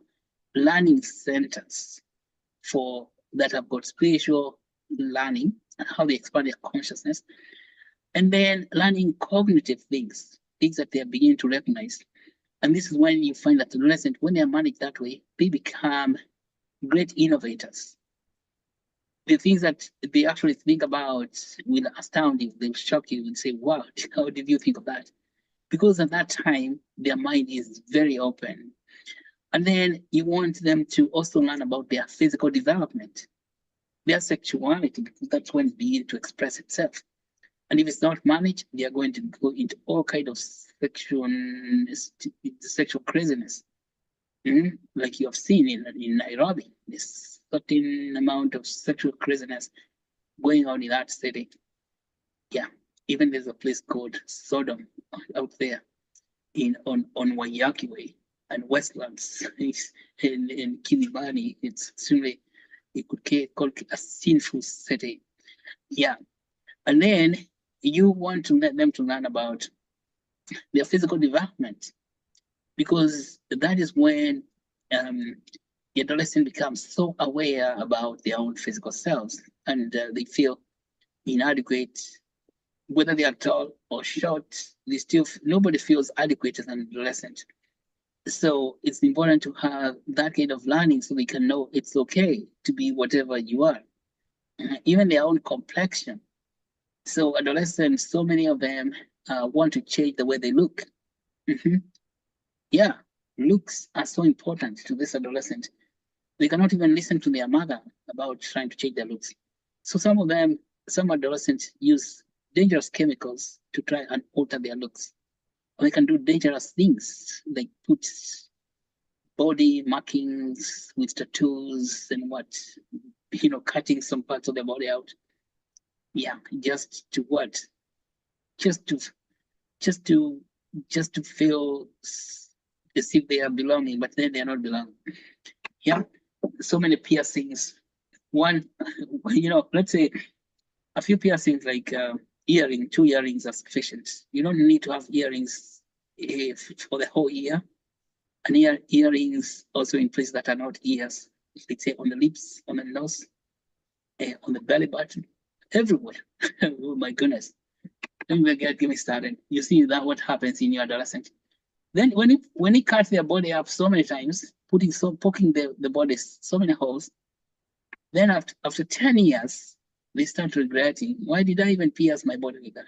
Speaker 6: learning centers for that have got spiritual learning and how they expand their consciousness, and then learning cognitive things that they are beginning to recognize. And this is when you find that adolescents, when they are managed that way, they become great innovators. The things that they actually think about will astound you, they'll shock you and say, wow, how did you think of that? Because at that time, their mind is very open. And then you want them to also learn about their physical development. their sexuality, because that's when it begins to express itself. And if it's not managed, they are going to go into all kind of sexual craziness. Like you have seen in Nairobi, this certain amount of sexual craziness going on in that city. Yeah, even there's a place called Sodom out there on Wayaki Way and Westlands in Kilimani. It's extremely, you could call it a sinful city. Yeah, and then you want to let them to learn about their physical development, because that is when the adolescent becomes so aware about their own physical selves, and they feel inadequate, whether they are tall or short. They still nobody feels adequate as an adolescent. So it's important to have that kind of learning so they can know it's okay to be whatever you are, even their own complexion. So adolescents, so many of them want to change the way they look. Yeah, looks are so important to this adolescent. They cannot even listen to their mother about trying to change their looks. So some adolescents use dangerous chemicals to try and alter their looks. They can do dangerous things like put body markings with tattoos and cutting some parts of their body out. Yeah, just to what? Just to feel as if they are belonging, but then they are not belonging. Yeah, so many piercings. One, let's say a few piercings like earring, 2 earrings are sufficient. You don't need to have earrings for the whole ear. And earrings also in places that are not ears, let's say on the lips, on the nose, on the belly button, everywhere. Oh my goodness. Don't even get me started. You see that what happens in your adolescent. Then when he cuts their body up so many times, poking the body so many holes, then after 10 years, they start regretting, why did I even pierce my body like that?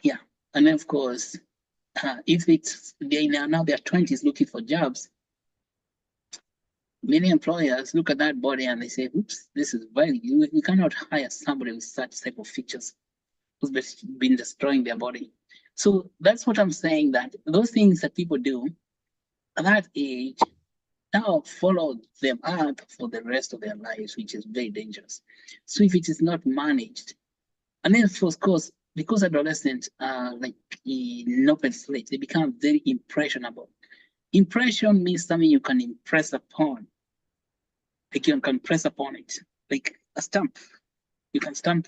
Speaker 6: Yeah. And then of course, if they now their 20s looking for jobs, many employers look at that body and they say, oops, this is we cannot hire somebody with such type of features who's been destroying their body. So that's what I'm saying, that those things that people do at that age now follow them up for the rest of their lives, which is very dangerous. So if it is not managed, and then of course, because adolescents are like an open slate, they become very impressionable. Impression means something you can impress upon. Like you can press upon it, like a stamp. You can stamp,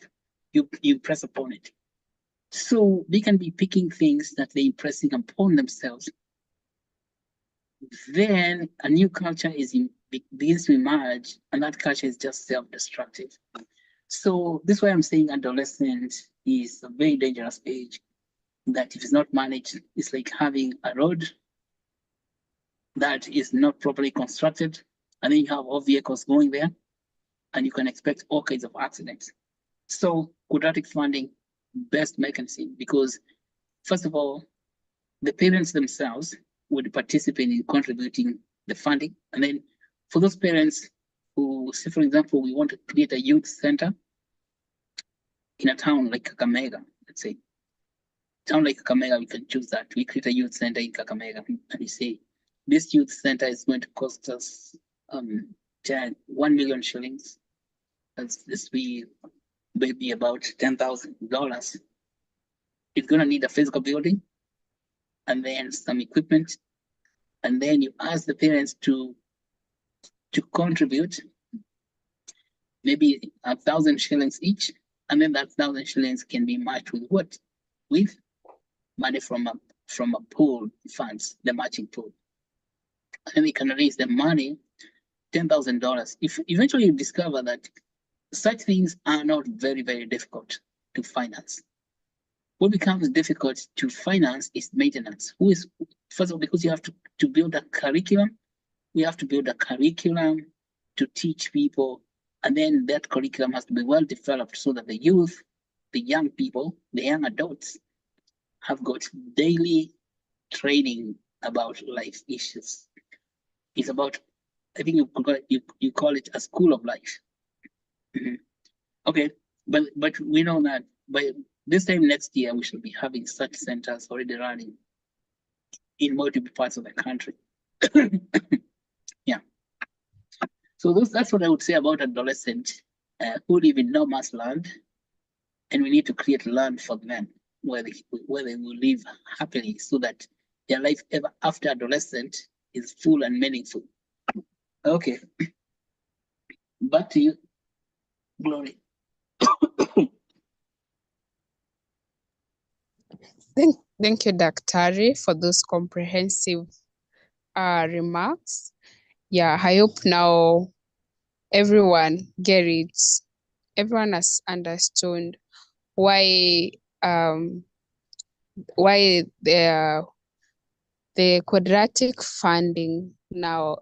Speaker 6: you press upon it. So they can be picking things that they're impressing upon themselves. Then a new culture begins to emerge, and that culture is just self-destructive. So this is why I'm saying adolescent is a very dangerous age, that if it's not managed, it's like having a road that is not properly constructed, and then you have all vehicles going there, and you can expect all kinds of accidents. So quadratic funding, best mechanism, because first of all, the parents themselves would participate in contributing the funding. And then for those parents who, say for example, we want to create a youth center in a town like Kakamega, let's say, town like Kakamega, we can choose that. We create a youth center in Kakamega, and we say, this youth center is going to cost us 1 million shillings. This will be about $10,000. It's going to need a physical building and then some equipment. And then you ask the parents to contribute maybe 1,000 shillings each. And then that 1,000 shillings can be matched with what? With money from a pool funds, the matching pool. And then they can raise the money, $10,000. If eventually you discover that such things are not very, very difficult to finance. What becomes difficult to finance is maintenance. First of all, because you have to build a curriculum. We have to build a curriculum to teach people, and then that curriculum has to be well developed so that the youth, the young people, the young adults have got daily training about life issues. It's about, I think you call it a school of life. Mhm. Okay, but we know that by this time next year we should be having such centers already running in multiple parts of the country. Yeah. So that's what I would say about adolescents who live in no man's land, and we need to create land for them where they will live happily, so that their life ever after adolescent is full and meaningful. Okay, back to you, Glory.
Speaker 3: Thank you, Daktari, for those comprehensive remarks. Yeah, I hope now everyone get it. Everyone has understood why the quadratic funding now.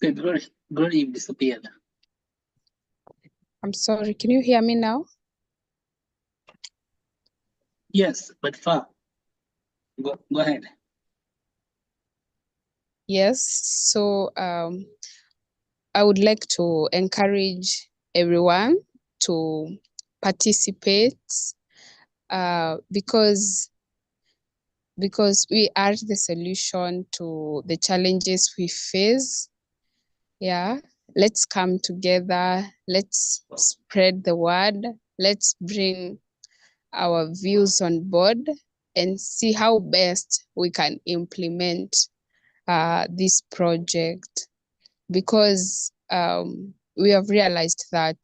Speaker 6: Okay, Glory, you've disappeared.
Speaker 3: I'm sorry, can you hear me now?
Speaker 6: Yes, but far. Go ahead.
Speaker 3: Yes, so I would like to encourage everyone to participate because we are the solution to the challenges we face. Yeah, let's come together, let's spread the word, let's bring our views on board and see how best we can implement this project, because we have realized that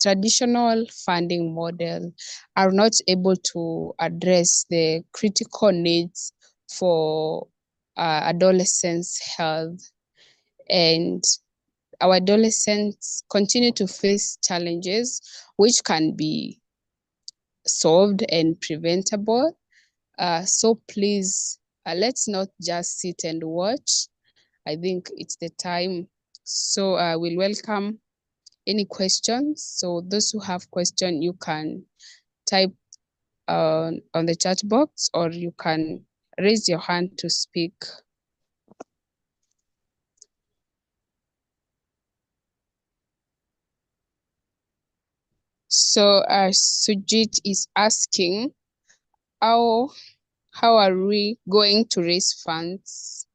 Speaker 3: traditional funding models are not able to address the critical needs for adolescents' health, and our adolescents continue to face challenges which can be solved and preventable. So please, let's not just sit and watch. I think it's the time. So we'll welcome any questions. So those who have questions, you can type on the chat box, or you can raise your hand to speak. So Sujit is asking, how are we going to raise funds?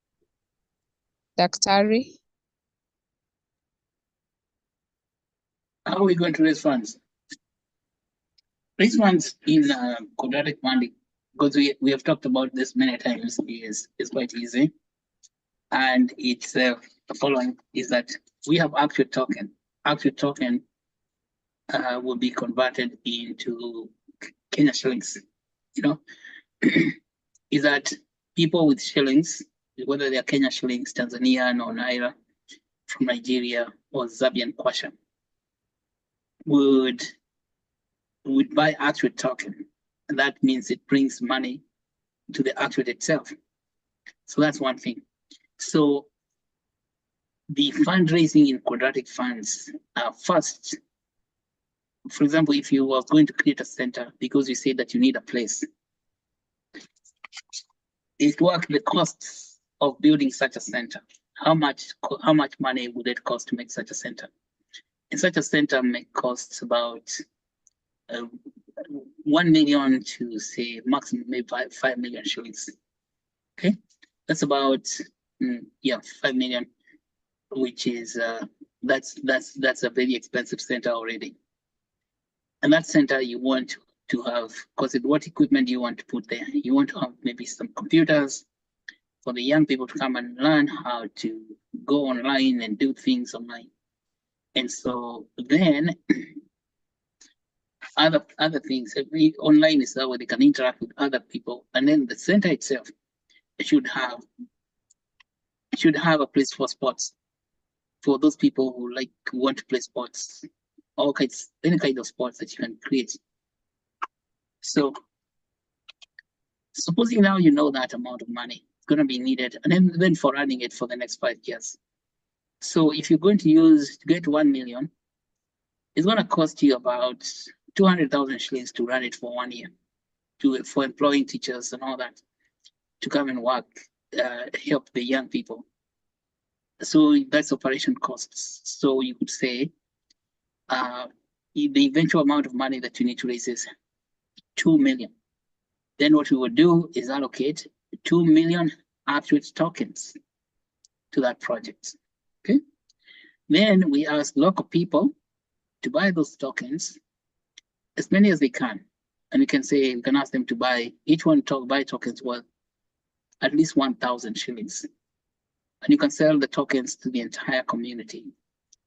Speaker 3: Daktari?
Speaker 6: How are we going to raise funds? Raise funds in quadratic funding, because we have talked about this many times, is quite easy. And it's the following, is that we have Actuate token. Actuate token will be converted into Kenya shillings. You know, is that people with shillings, whether they are Kenya shillings, Tanzanian or Naira, from Nigeria or Zambian kwacha, would buy Actuate token. And that means it brings money to the Actuate itself. So that's one thing. So the fundraising in quadratic funds, first, for example, if you are going to create a center because you say that you need a place, it work the costs of building such a center. How much money would it cost to make such a center? And such a center may cost about 1 million to, say, maximum maybe 5 million shillings. Okay, that's about 5 million, which is that's a very expensive center already. And that center you want to have, because what equipment do you want to put there? You want to have maybe some computers for the young people to come and learn how to go online and do things online. And so then other things, online is that way they can interact with other people. And then the center itself should have a place for sports, for those people who want to play sports, any kind of sports that you can create. So supposing now you know that amount of money is going to be needed, and then for running it for the next 5 years. So if you're going to get 1 million, it's going to cost you about 200,000 shillings to run it for 1 year, for employing teachers and all that to come and work, help the young people. So that's operation costs. So you could say the eventual amount of money that you need to raise is 2 million. Then what we would do is allocate 2 million Actuate tokens to that project. Okay. Then we ask local people to buy those tokens, as many as they can. And we can say, we can ask them to buy, each one buy tokens worth at least 1,000 shillings. And you can sell the tokens to the entire community.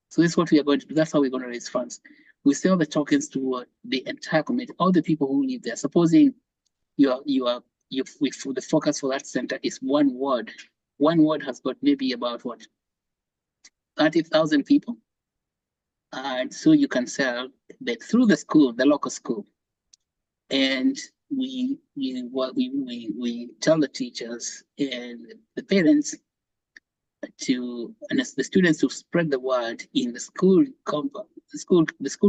Speaker 6: So this is what we are going to do. That's how we're going to raise funds. We sell the tokens to the entire community, all the people who live there. Supposing the focus for that center is one ward. One ward has got maybe about what, 30,000 people. And so you can sell that through the school, the local school. And we tell the teachers and the parents and the students to spread the word in the school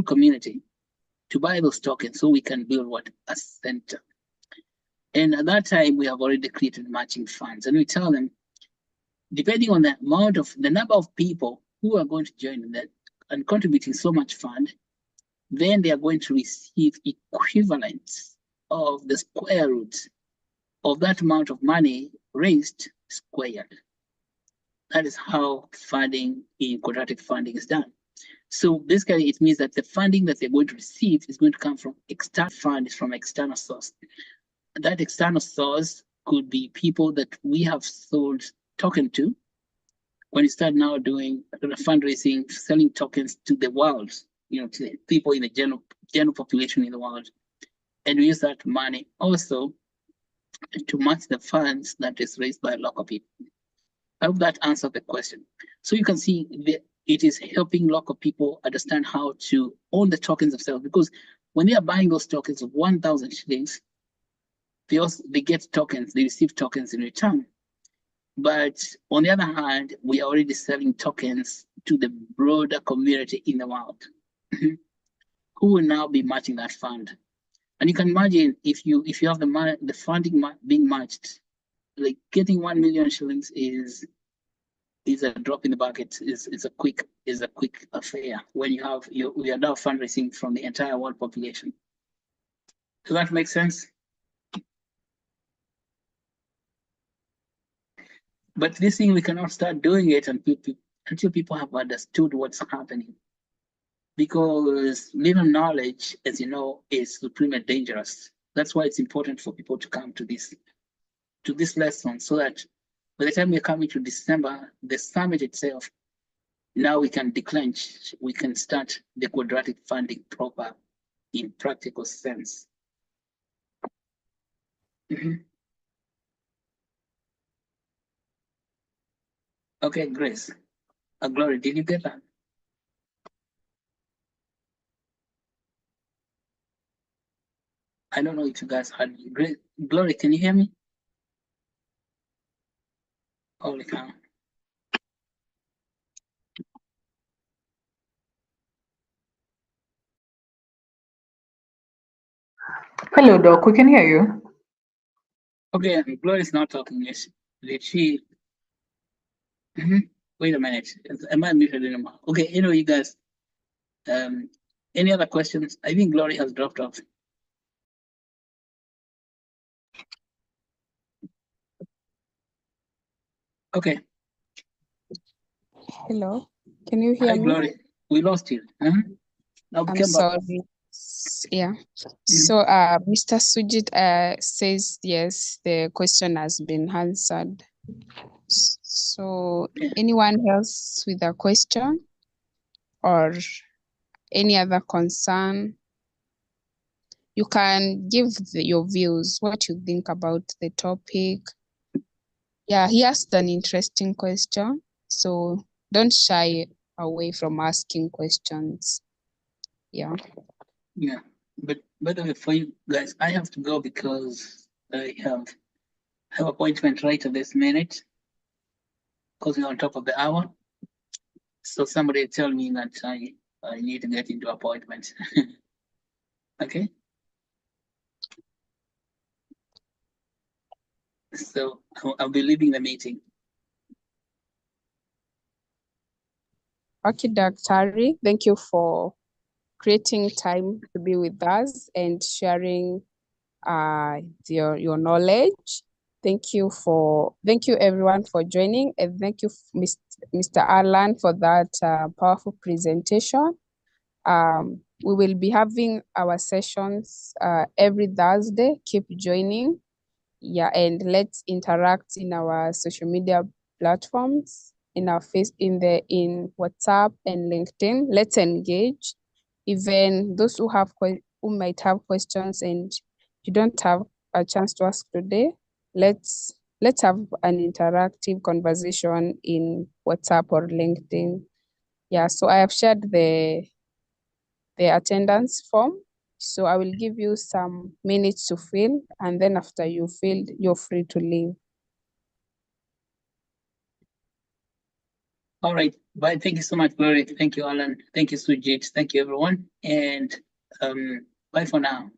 Speaker 6: community to buy those tokens so we can build a center. And at that time we have already created matching funds, and we tell them, depending on the number of people who are going to join that and contributing so much fund, then they are going to receive equivalents of the square root of that amount of money raised squared. That is how funding in quadratic funding is done. So basically, it means that the funding that they're going to receive is going to come from external funds, from external source. That external source could be people that we have sold token to. When you start now doing fundraising, selling tokens to the world, to the people in the general population in the world, and we use that money also to match the funds that is raised by local people. I hope that answered the question. So you can see it is helping local people understand how to own the tokens themselves, because when they are buying those tokens of 1,000 shillings, they get tokens, they receive tokens in return. But on the other hand, we are already selling tokens to the broader community in the world who will now be matching that fund. And you can imagine if you have the funding being matched, like getting 1 million shillings is a drop in the bucket, is a quick affair when we are now fundraising from the entire world population. Does that make sense? But this thing, we cannot start doing it until people have understood what's happening. Because little knowledge, as you know, is supremely dangerous. That's why it's important for people to come to this lesson, so that by the time we're coming to December, the summit itself, now we can declench, we can start the quadratic funding proper in practical sense. Okay, Grace. Glory, did you get that? I don't know if you guys heard me. Grace, Glory, can you hear me? Holy cow.
Speaker 2: Hello, Doc. We can hear you.
Speaker 6: Okay, Glory is not talking. Yes. Did she? Wait a minute. Am I muted anymore? Okay, you guys. Any other questions? I think Glory has dropped off. Okay.
Speaker 3: Hello, can you hear
Speaker 6: Hi,
Speaker 3: me?
Speaker 6: Glory. We lost you. Now we
Speaker 3: I'm
Speaker 6: came back.
Speaker 3: sorry. Yeah. So Mr. Sujit says yes, the question has been answered. So anyone else with a question or any other concern? You can give your views, what you think about the topic. Yeah, he asked an interesting question, so don't shy away from asking questions. Yeah.
Speaker 6: Yeah, but by the way, for you guys, I have to go because I have appointment right at this minute because we're on top of the hour. So somebody tell me that I need to get into appointments. Okay. So I'll be leaving the meeting.
Speaker 3: Okay, Dr. Thank you for creating time to be with us and sharing your knowledge. Thank you everyone for joining, and thank you Mr. Alan for that powerful presentation. We will be having our sessions every Thursday. Keep joining. Yeah, and let's interact in our social media platforms, in WhatsApp and LinkedIn. Let's engage. Even those who might have questions and you don't have a chance to ask today, let's have an interactive conversation in WhatsApp or LinkedIn. Yeah, so I have shared the attendance form. So I will give you some minutes to fill, and then after you filled, you're free to leave.
Speaker 6: All right. Bye. Thank you so much, Glory. Thank you, Alan. Thank you, Sujit. Thank you, everyone. And bye for now.